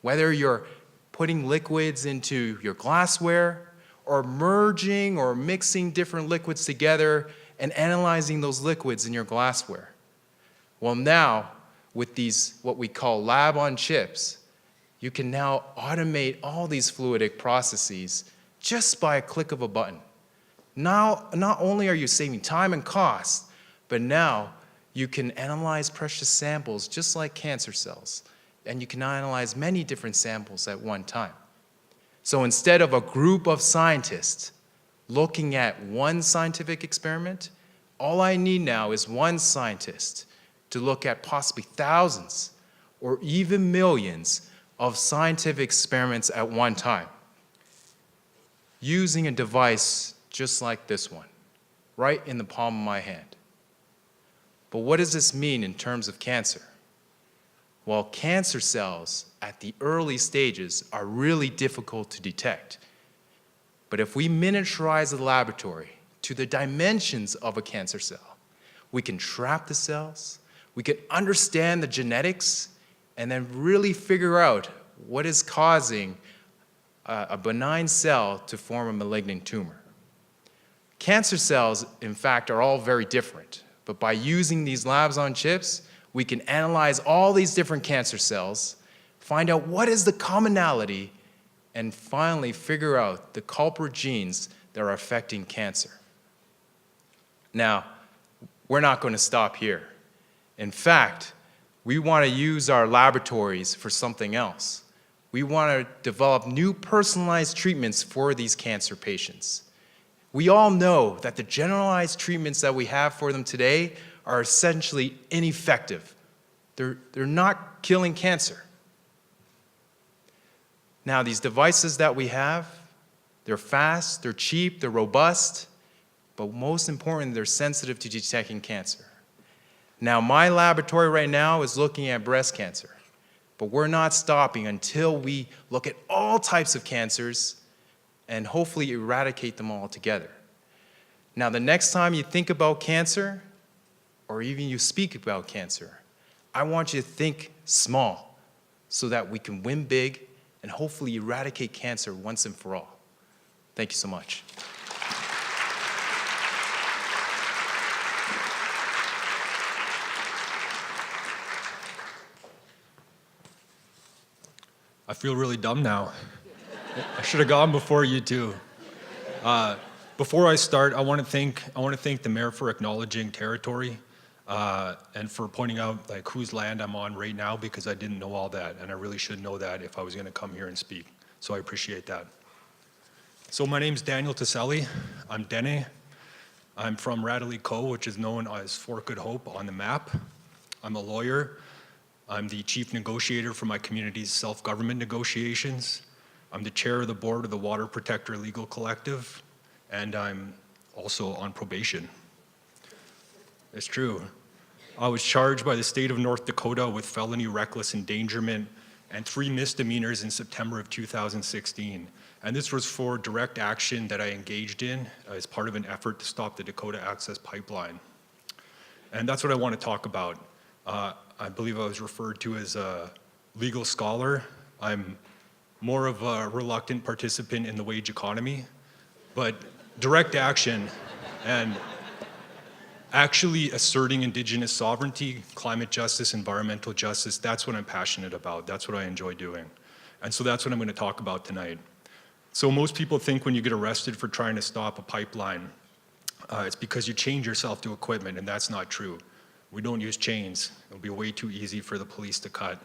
Whether you're putting liquids into your glassware or merging or mixing different liquids together and analyzing those liquids in your glassware. Well, now, with these, what we call lab on chips, you can now automate all these fluidic processes just by a click of a button. Now, not only are you saving time and cost, but now you can analyze precious samples just like cancer cells, and you can analyze many different samples at one time. So instead of a group of scientists looking at one scientific experiment, all I need now is one scientist to look at possibly thousands or even millions of scientific experiments at one time, using a device just like this one, right in the palm of my hand. But what does this mean in terms of cancer? Well, cancer cells at the early stages are really difficult to detect. But if we miniaturize the laboratory to the dimensions of a cancer cell, we can trap the cells, we can understand the genetics, and then really figure out what is causing a benign cell to form a malignant tumor. Cancer cells, in fact, are all very different, but by using these labs on chips, we can analyze all these different cancer cells, find out what is the commonality, and finally figure out the culprit genes that are affecting cancer. Now, we're not going to stop here. In fact, we want to use our laboratories for something else. We want to develop new personalized treatments for these cancer patients. We all know that the generalized treatments that we have for them today are essentially ineffective. They're not killing cancer. Now, these devices that we have, they're fast, they're cheap, they're robust, but most importantly, they're sensitive to detecting cancer. Now, my laboratory right now is looking at breast cancer, but we're not stopping until we look at all types of cancers and hopefully eradicate them all together. Now, the next time you think about cancer, or even you speak about cancer, I want you to think small so that we can win big and hopefully eradicate cancer once and for all. Thank you so much. I feel really dumb now. I should have gone before you two. Before I start, I want to thank the mayor for acknowledging territory and for pointing out like whose land I'm on right now, because I didn't know all that, and I really should know that if I was going to come here and speak. So I appreciate that. So my name's Daniel Taselli. I'm Dene. I'm from Radley Co., which is known as Fort Good Hope on the map. I'm a lawyer. I'm the chief negotiator for my community's self-government negotiations. I'm the chair of the board of the Water Protector Legal Collective, and I'm also on probation. It's true. I was charged by the state of North Dakota with felony reckless endangerment and 3 misdemeanors in September of 2016. And this was for direct action that I engaged in as part of an effort to stop the Dakota Access Pipeline. And that's what I want to talk about. I believe I was referred to as a legal scholar. I'm more of a reluctant participant in the wage economy, but direct action and actually asserting Indigenous sovereignty, climate justice, environmental justice, that's what I'm passionate about. That's what I enjoy doing. And so that's what I'm going to talk about tonight. So most people think when you get arrested for trying to stop a pipeline, it's because you chained yourself to equipment, and that's not true. We don't use chains. It'll be way too easy for the police to cut.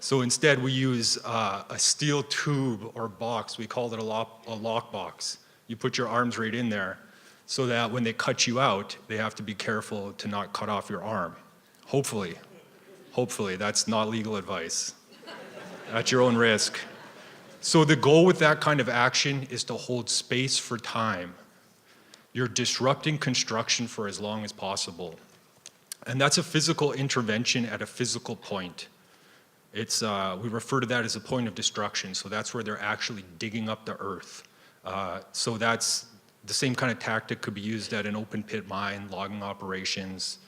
So instead, we use a steel tube or box. We call it a lock box. You put your arms right in there, so that when they cut you out, they have to be careful to not cut off your arm. Hopefully, that's not legal advice. At your own risk. So the goal with that kind of action is to hold space for time. You're disrupting construction for as long as possible. And that's a physical intervention at a physical point. It's, we refer to that as a point of destruction, so that's where they're actually digging up the earth. So that's the same kind of tactic could be used at an open pit mine, logging operations.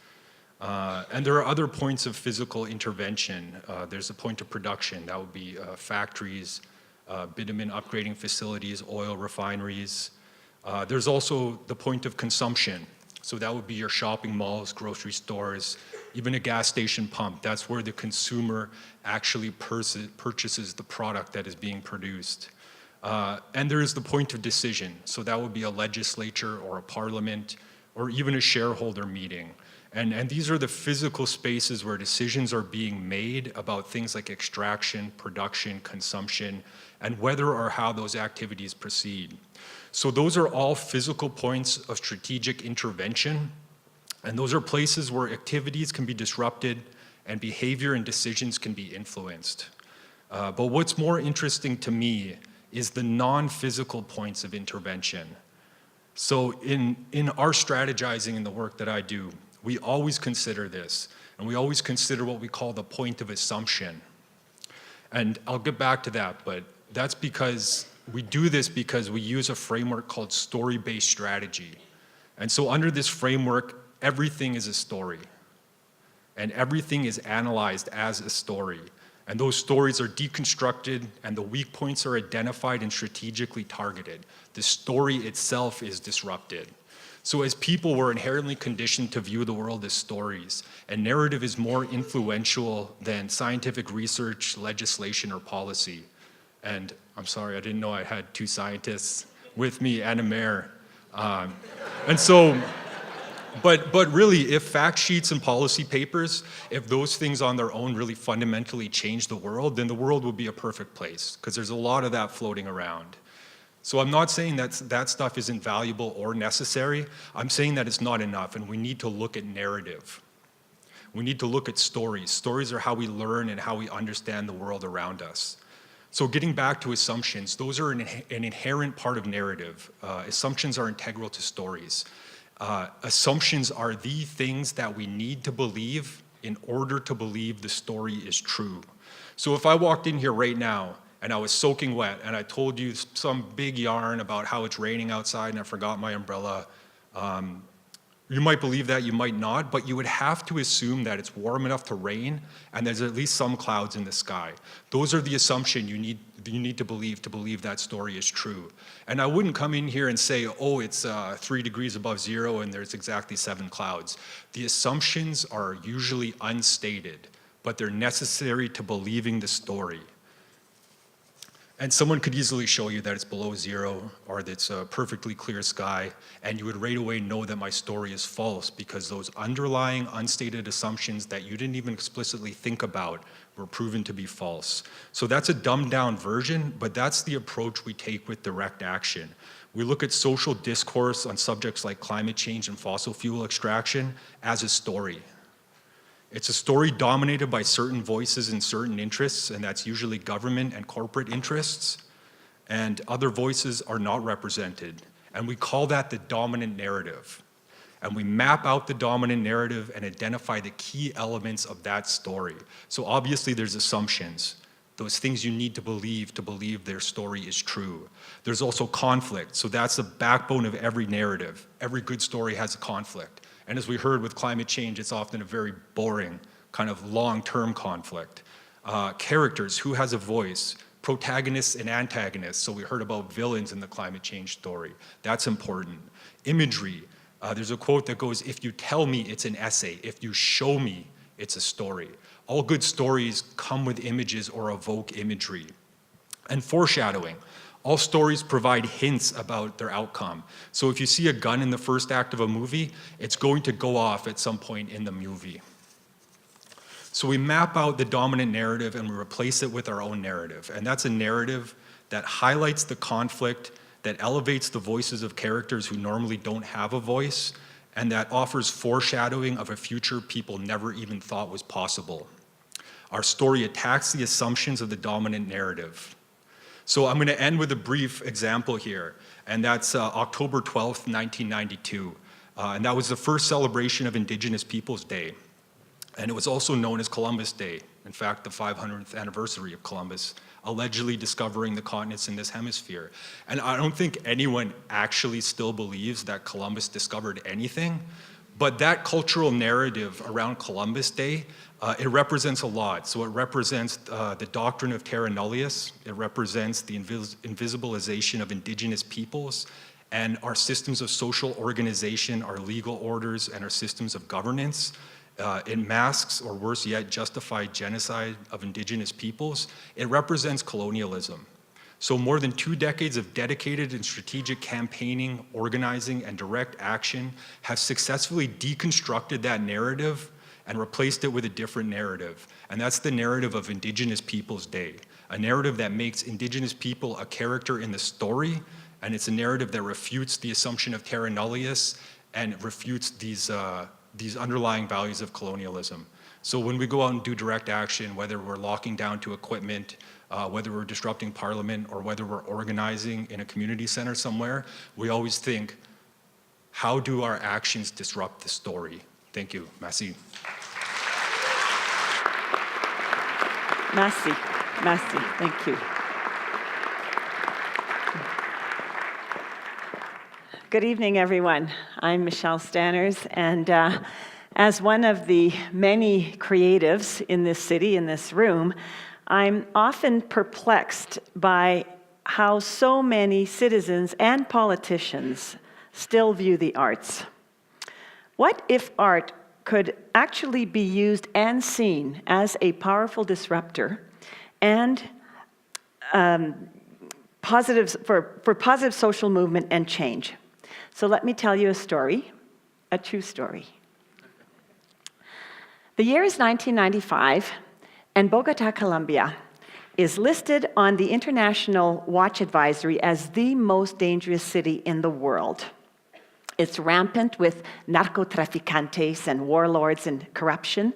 And there are other points of physical intervention. There's a point of production. That would be factories, bitumen upgrading facilities, oil refineries. There's also the point of consumption. So that would be your shopping malls, grocery stores, even a gas station pump. That's where the consumer actually purchases the product that is being produced. And there is the point of decision. So that would be a legislature or a parliament or even a shareholder meeting. And these are the physical spaces where decisions are being made about things like extraction, production, consumption, and whether or how those activities proceed. So those are all physical points of strategic intervention. And those are places where activities can be disrupted and behavior and decisions can be influenced. But what's more interesting to me is the non-physical points of intervention. So in our strategizing in the work that I do, we always consider this, and we always consider what we call the point of assumption. And I'll get back to that, but that's because we do this because we use a framework called story-based strategy. And so under this framework, everything is a story, and everything is analyzed as a story. And those stories are deconstructed and the weak points are identified and strategically targeted. The story itself is disrupted. So as people, we're inherently conditioned to view the world as stories, and narrative is more influential than scientific research, legislation, or policy. And I'm sorry, I didn't know I had 2 scientists with me and a mayor. And so, but really, if fact sheets and policy papers, if those things on their own really fundamentally change the world, then the world would be a perfect place, because there's a lot of that floating around. So I'm not saying that stuff isn't valuable or necessary. I'm saying that it's not enough, and we need to look at narrative. We need to look at stories. Stories are how we learn and how we understand the world around us. So getting back to assumptions, those are an inherent part of narrative. Assumptions are integral to stories. Assumptions are the things that we need to believe in order to believe the story is true. So if I walked in here right now and I was soaking wet and I told you some big yarn about how it's raining outside and I forgot my umbrella, you might believe that, you might not, but you would have to assume that it's warm enough to rain and there's at least some clouds in the sky. Those are the assumption you need to believe that story is true. And I wouldn't come in here and say, oh, it's 3 degrees above zero and there's exactly 7 clouds. The assumptions are usually unstated, but they're necessary to believing the story. And someone could easily show you that it's below zero or that it's a perfectly clear sky, and you would right away know that my story is false because those underlying unstated assumptions that you didn't even explicitly think about were proven to be false. So that's a dumbed down version, but that's the approach we take with direct action. We look at social discourse on subjects like climate change and fossil fuel extraction as a story. It's a story dominated by certain voices and certain interests, and that's usually government and corporate interests, and other voices are not represented. And we call that the dominant narrative. And we map out the dominant narrative and identify the key elements of that story. So obviously there's assumptions, those things you need to believe their story is true. There's also conflict, so that's the backbone of every narrative. Every good story has a conflict. And as we heard with climate change, it's often a very boring, kind of long-term conflict. Characters, who has a voice? Protagonists and antagonists, so we heard about villains in the climate change story. That's important. Imagery, there's a quote that goes, if you tell me, it's an essay. If you show me, it's a story. All good stories come with images or evoke imagery. And foreshadowing. All stories provide hints about their outcome. So if you see a gun in the first act of a movie, it's going to go off at some point in the movie. So we map out the dominant narrative and we replace it with our own narrative. And that's a narrative that highlights the conflict, that elevates the voices of characters who normally don't have a voice, and that offers foreshadowing of a future people never even thought was possible. Our story attacks the assumptions of the dominant narrative. So I'm going to end with a brief example here, and that's October 12th, 1992. And that was the first celebration of Indigenous Peoples Day. And it was also known as Columbus Day. In fact, the 500th anniversary of Columbus allegedly discovering the continents in this hemisphere. And I don't think anyone actually still believes that Columbus discovered anything, but that cultural narrative around Columbus Day, it represents a lot. So it represents the doctrine of terra nullius, it represents the invisibilization of indigenous peoples, and our systems of social organization, our legal orders, and our systems of governance. It masks, or worse yet, justified genocide of indigenous peoples. It represents colonialism. So more than 2 decades of dedicated and strategic campaigning, organizing, and direct action have successfully deconstructed that narrative and replaced it with a different narrative. And that's the narrative of Indigenous Peoples Day, a narrative that makes Indigenous people a character in the story, and it's a narrative that refutes the assumption of terra nullius and refutes these underlying values of colonialism. So when we go out and do direct action, whether we're locking down to equipment, whether we're disrupting parliament, or whether we're organizing in a community center somewhere, we always think, how do our actions disrupt the story? Thank you. Merci. Merci. Merci. Thank you. Good evening, everyone. I'm Michèle Stanners, and as one of the many creatives in this city, in this room, I'm often perplexed by how so many citizens and politicians still view the arts. What if art could actually be used and seen as a powerful disruptor and for positive social movement and change? So let me tell you a story, a true story. The year is 1995, and Bogota, Colombia, is listed on the International Watch Advisory as the most dangerous city in the world. It's rampant with narcotraficantes and warlords and corruption,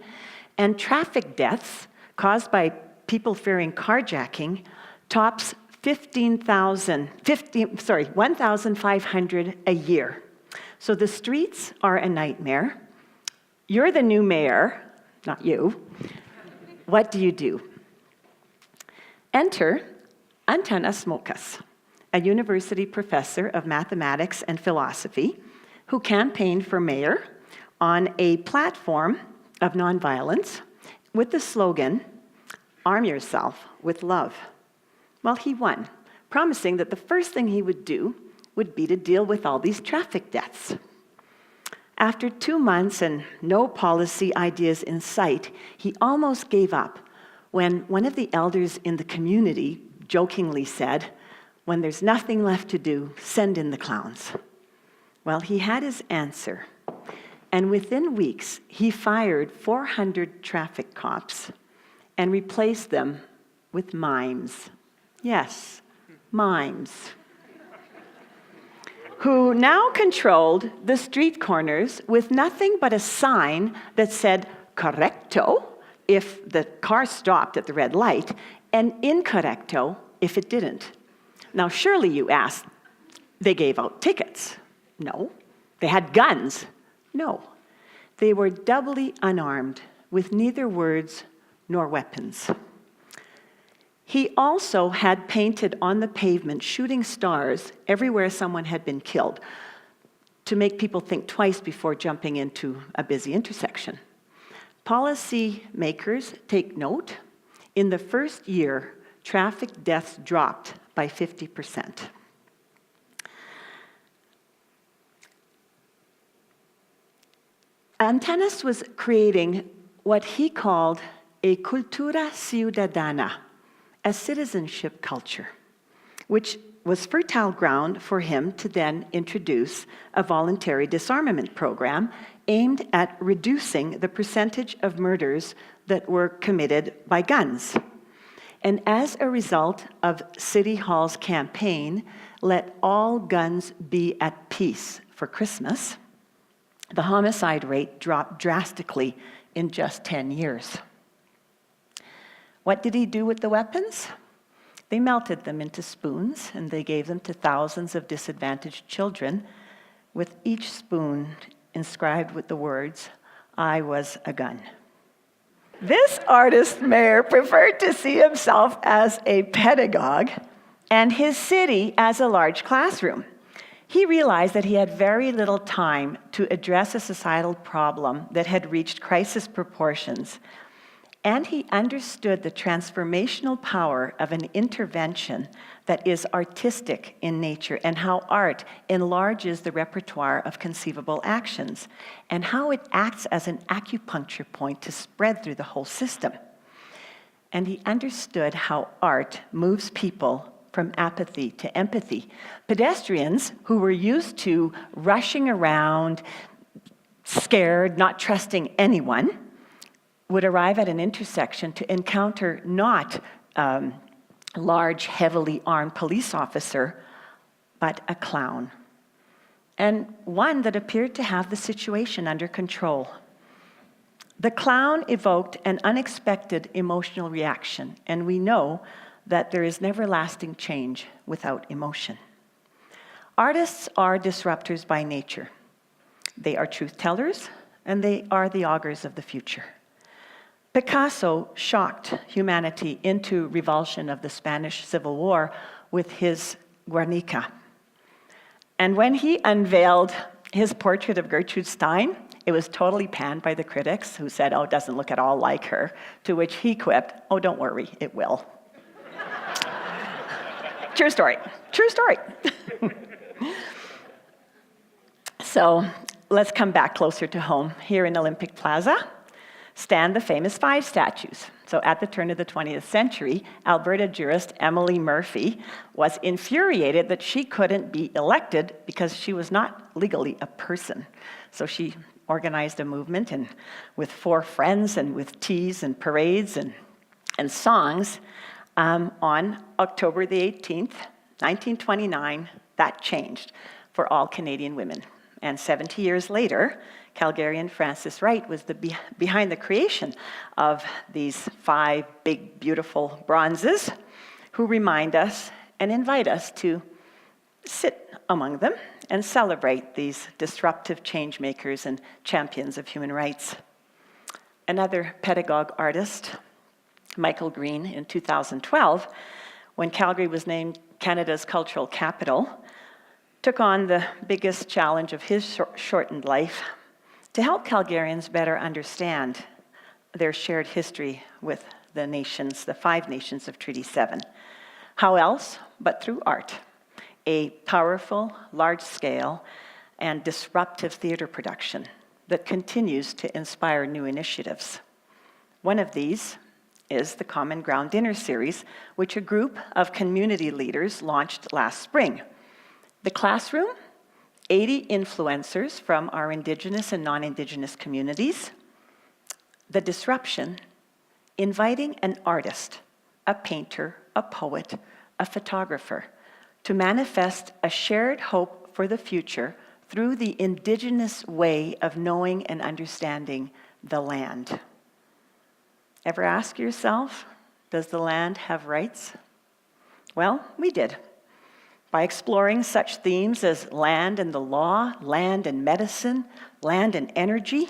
and traffic deaths caused by people fearing carjacking tops 1,500 a year. So the streets are a nightmare. You're the new mayor, not you. What do you do? Enter Antanas Mokas, a university professor of mathematics and philosophy who campaigned for mayor on a platform of nonviolence with the slogan, "Arm yourself with love." Well, he won, promising that the first thing he would do would be to deal with all these traffic deaths. After 2 months and no policy ideas in sight, he almost gave up when one of the elders in the community jokingly said, "When there's nothing left to do, send in the clowns." Well, he had his answer. And within weeks, he fired 400 traffic cops and replaced them with mimes. Yes, mimes. Who now controlled the street corners with nothing but a sign that said correcto if the car stopped at the red light, and incorrecto if it didn't. Now, surely you ask, they gave out tickets? No. They had guns? No. They were doubly unarmed, with neither words nor weapons. He also had painted on the pavement shooting stars everywhere someone had been killed to make people think twice before jumping into a busy intersection. Policy makers take note. In the first year, traffic deaths dropped by 50%. Antanas was creating what he called a cultura ciudadana, a citizenship culture, which was fertile ground for him to then introduce a voluntary disarmament program aimed at reducing the percentage of murders that were committed by guns. And as a result of City Hall's campaign, "Let all guns be at peace for Christmas," the homicide rate dropped drastically in just 10 years. What did he do with the weapons? They melted them into spoons, and they gave them to thousands of disadvantaged children, with each spoon inscribed with the words, "I was a gun." This artist mayor preferred to see himself as a pedagogue and his city as a large classroom. He realized that he had very little time to address a societal problem that had reached crisis proportions, and he understood the transformational power of an intervention that is artistic in nature, and how art enlarges the repertoire of conceivable actions, and how it acts as an acupuncture point to spread through the whole system. And he understood how art moves people from apathy to empathy. Pedestrians who were used to rushing around, scared, not trusting anyone, would arrive at an intersection to encounter not large, heavily armed police officer, but a clown. And one that appeared to have the situation under control. The clown evoked an unexpected emotional reaction, and we know that there is never lasting change without emotion. Artists are disruptors by nature. They are truth tellers, and they are the augurs of the future. Picasso shocked humanity into revulsion of the Spanish Civil War with his Guernica. And when he unveiled his portrait of Gertrude Stein, it was totally panned by the critics, who said, "Oh, it doesn't look at all like her," to which he quipped, "Oh, don't worry, it will." True story, true story. So let's come back closer to home. Here in Olympic Plaza stand the famous 5 statues. So at the turn of the 20th century, Alberta jurist Emily Murphy was infuriated that she couldn't be elected because she was not legally a person. So she organized a movement, and with 4 friends and with teas and parades and songs, on October the 18th, 1929, that changed for all Canadian women. And 70 years later, Calgarian Frances Wright was behind the creation of these 5 big, beautiful bronzes, who remind us and invite us to sit among them and celebrate these disruptive change makers and champions of human rights. Another pedagogue artist, Michael Green, in 2012, when Calgary was named Canada's cultural capital, took on the biggest challenge of his shortened life to help Calgarians better understand their shared history with the nations, the 5 nations of Treaty 7. How else but through art, a powerful, large-scale, and disruptive theater production that continues to inspire new initiatives. One of these is the Common Ground Dinner Series, which a group of community leaders launched last spring. The classroom, 80 influencers from our Indigenous and non-Indigenous communities. The disruption, inviting an artist, a painter, a poet, a photographer, to manifest a shared hope for the future through the Indigenous way of knowing and understanding the land. Ever ask yourself, does the land have rights? Well, we did. By exploring such themes as land and the law, land and medicine, land and energy,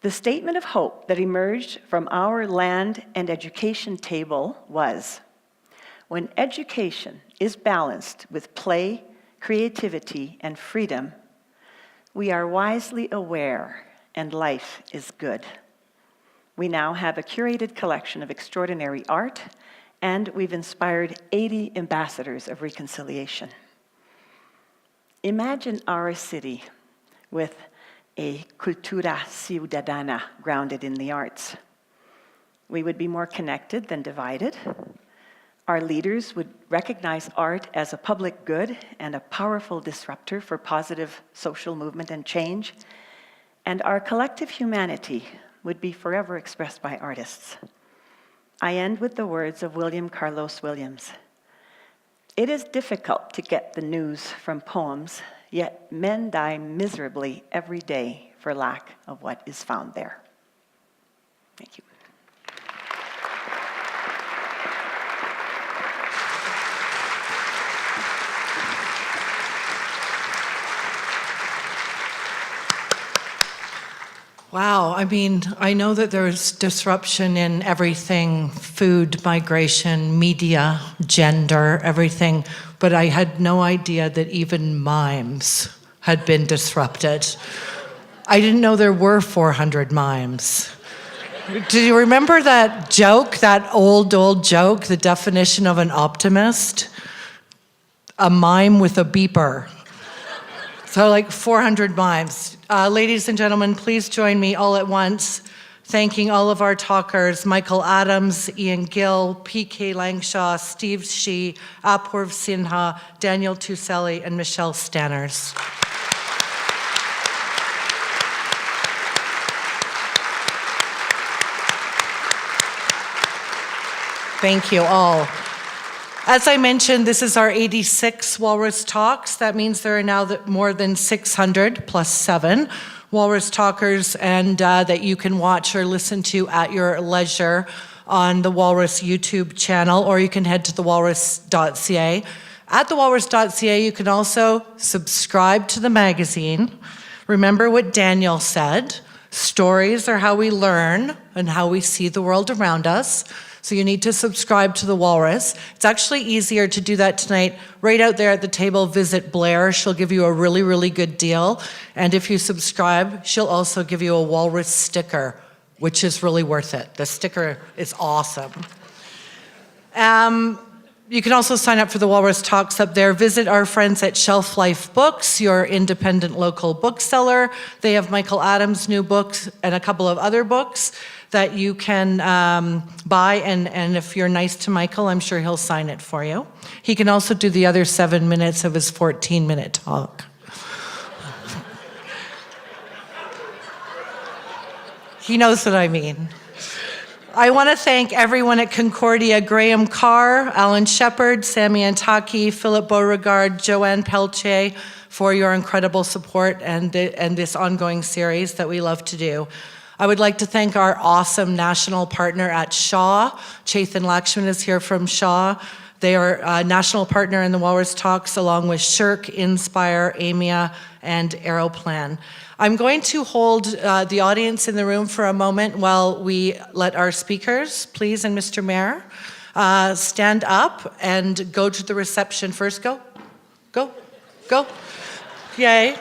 the statement of hope that emerged from our land and education table was, when education is balanced with play, creativity, and freedom, we are wisely aware and life is good. We now have a curated collection of extraordinary art, and we've inspired 80 ambassadors of reconciliation. Imagine our city with a cultura ciudadana grounded in the arts. We would be more connected than divided. Our leaders would recognize art as a public good and a powerful disruptor for positive social movement and change. And our collective humanity would be forever expressed by artists. I end with the words of William Carlos Williams. It is difficult to get the news from poems, yet men die miserably every day for lack of what is found there. Thank you. Wow, I mean, I know that there's disruption in everything, food, migration, media, gender, everything, but I had no idea that even mimes had been disrupted. I didn't know there were 400 mimes. Do you remember that joke, that old joke, the definition of an optimist? A mime with a beeper. So like 400 mimes. Ladies and gentlemen, please join me all at once, thanking all of our talkers, Michael Adams, Ian Gill, PK Langshaw, Steve Shih, Apoorv Sinha, Daniel Tuselli, and Michèle Stanners. Thank you all. As I mentioned, this is our 86 Walrus Talks. That means there are now more than 600 plus 7 Walrus Talkers, and that you can watch or listen to at your leisure on the Walrus YouTube channel, or you can head to thewalrus.ca. At thewalrus.ca, you can also subscribe to the magazine. Remember what Daniel said, stories are how we learn and how we see the world around us. So you need to subscribe to the Walrus. It's actually easier to do that tonight. Right out there at the table, visit Blair. She'll give you a really, really good deal. And if you subscribe, she'll also give you a Walrus sticker, which is really worth it. The sticker is awesome. You can also sign up for the Walrus Talks up there. Visit our friends at Shelf Life Books, your independent local bookseller. They have Michael Adams' new books and a couple of other books that you can buy, and if you're nice to Michael, I'm sure he'll sign it for you. He can also do the other 7 minutes of his 14-minute talk. He knows what I mean. I want to thank everyone at Concordia, Graham Carr, Alan Shepard, Sammy Antaki, Philip Beauregard, Joanne Pelche, for your incredible support and this ongoing series that we love to do. I would like to thank our awesome national partner at Shaw. Chethan Lakshman is here from Shaw. They are a national partner in the Walrus Talks, along with Shirk, Inspire, AMIA, and Aeroplan. I'm going to hold the audience in the room for a moment while we let our speakers, please, and Mr. Mayor, stand up and go to the reception first. Go. Yay.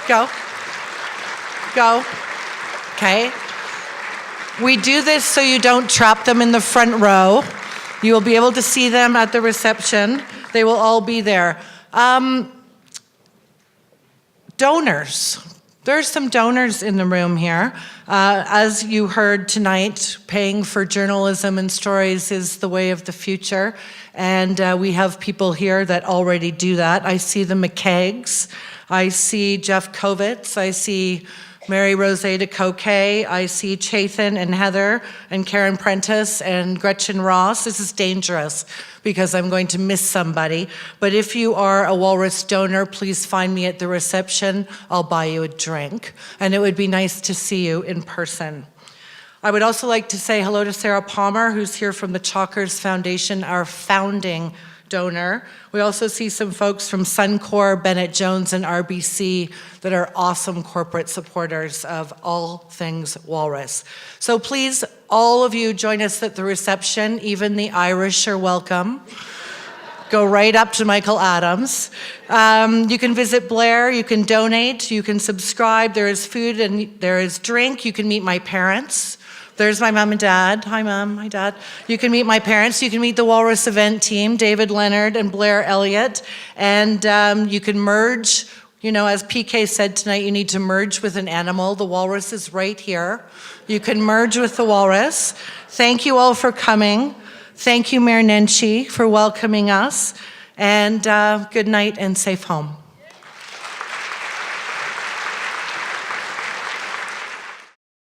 Go. Okay. We do this so you don't trap them in the front row. You will be able to see them at the reception. They will all be there. Donors. There are some donors in the room here. As you heard tonight, paying for journalism and stories is the way of the future. And we have people here that already do that. I see the McKeggs. I see Jeff Kovitz. I see Mary Rose DeCoque. I see Chathan and Heather and Karen Prentice and Gretchen Ross. This is dangerous because I'm going to miss somebody. But if you are a Walrus donor, please find me at the reception. I'll buy you a drink. And it would be nice to see you in person. I would also like to say hello to Sarah Palmer, who's here from the Chalkers Foundation, our founding donor. We also see some folks from Suncor, Bennett Jones, and RBC that are awesome corporate supporters of all things Walrus. So please, all of you, join us at the reception. Even the Irish are welcome. Go right up to Michael Adams. You can visit Blair, you can donate, you can subscribe. There is food and there is drink. You can meet my parents. There's my mom and dad. Hi, Mom. Hi, Dad. You can meet my parents. You can meet the Walrus event team, David Leonard and Blair Elliott. And you can merge. You know, as PK said tonight, you need to merge with an animal. The walrus is right here. You can merge with the walrus. Thank you all for coming. Thank you, Mayor Nenshi, for welcoming us. And good night and safe home.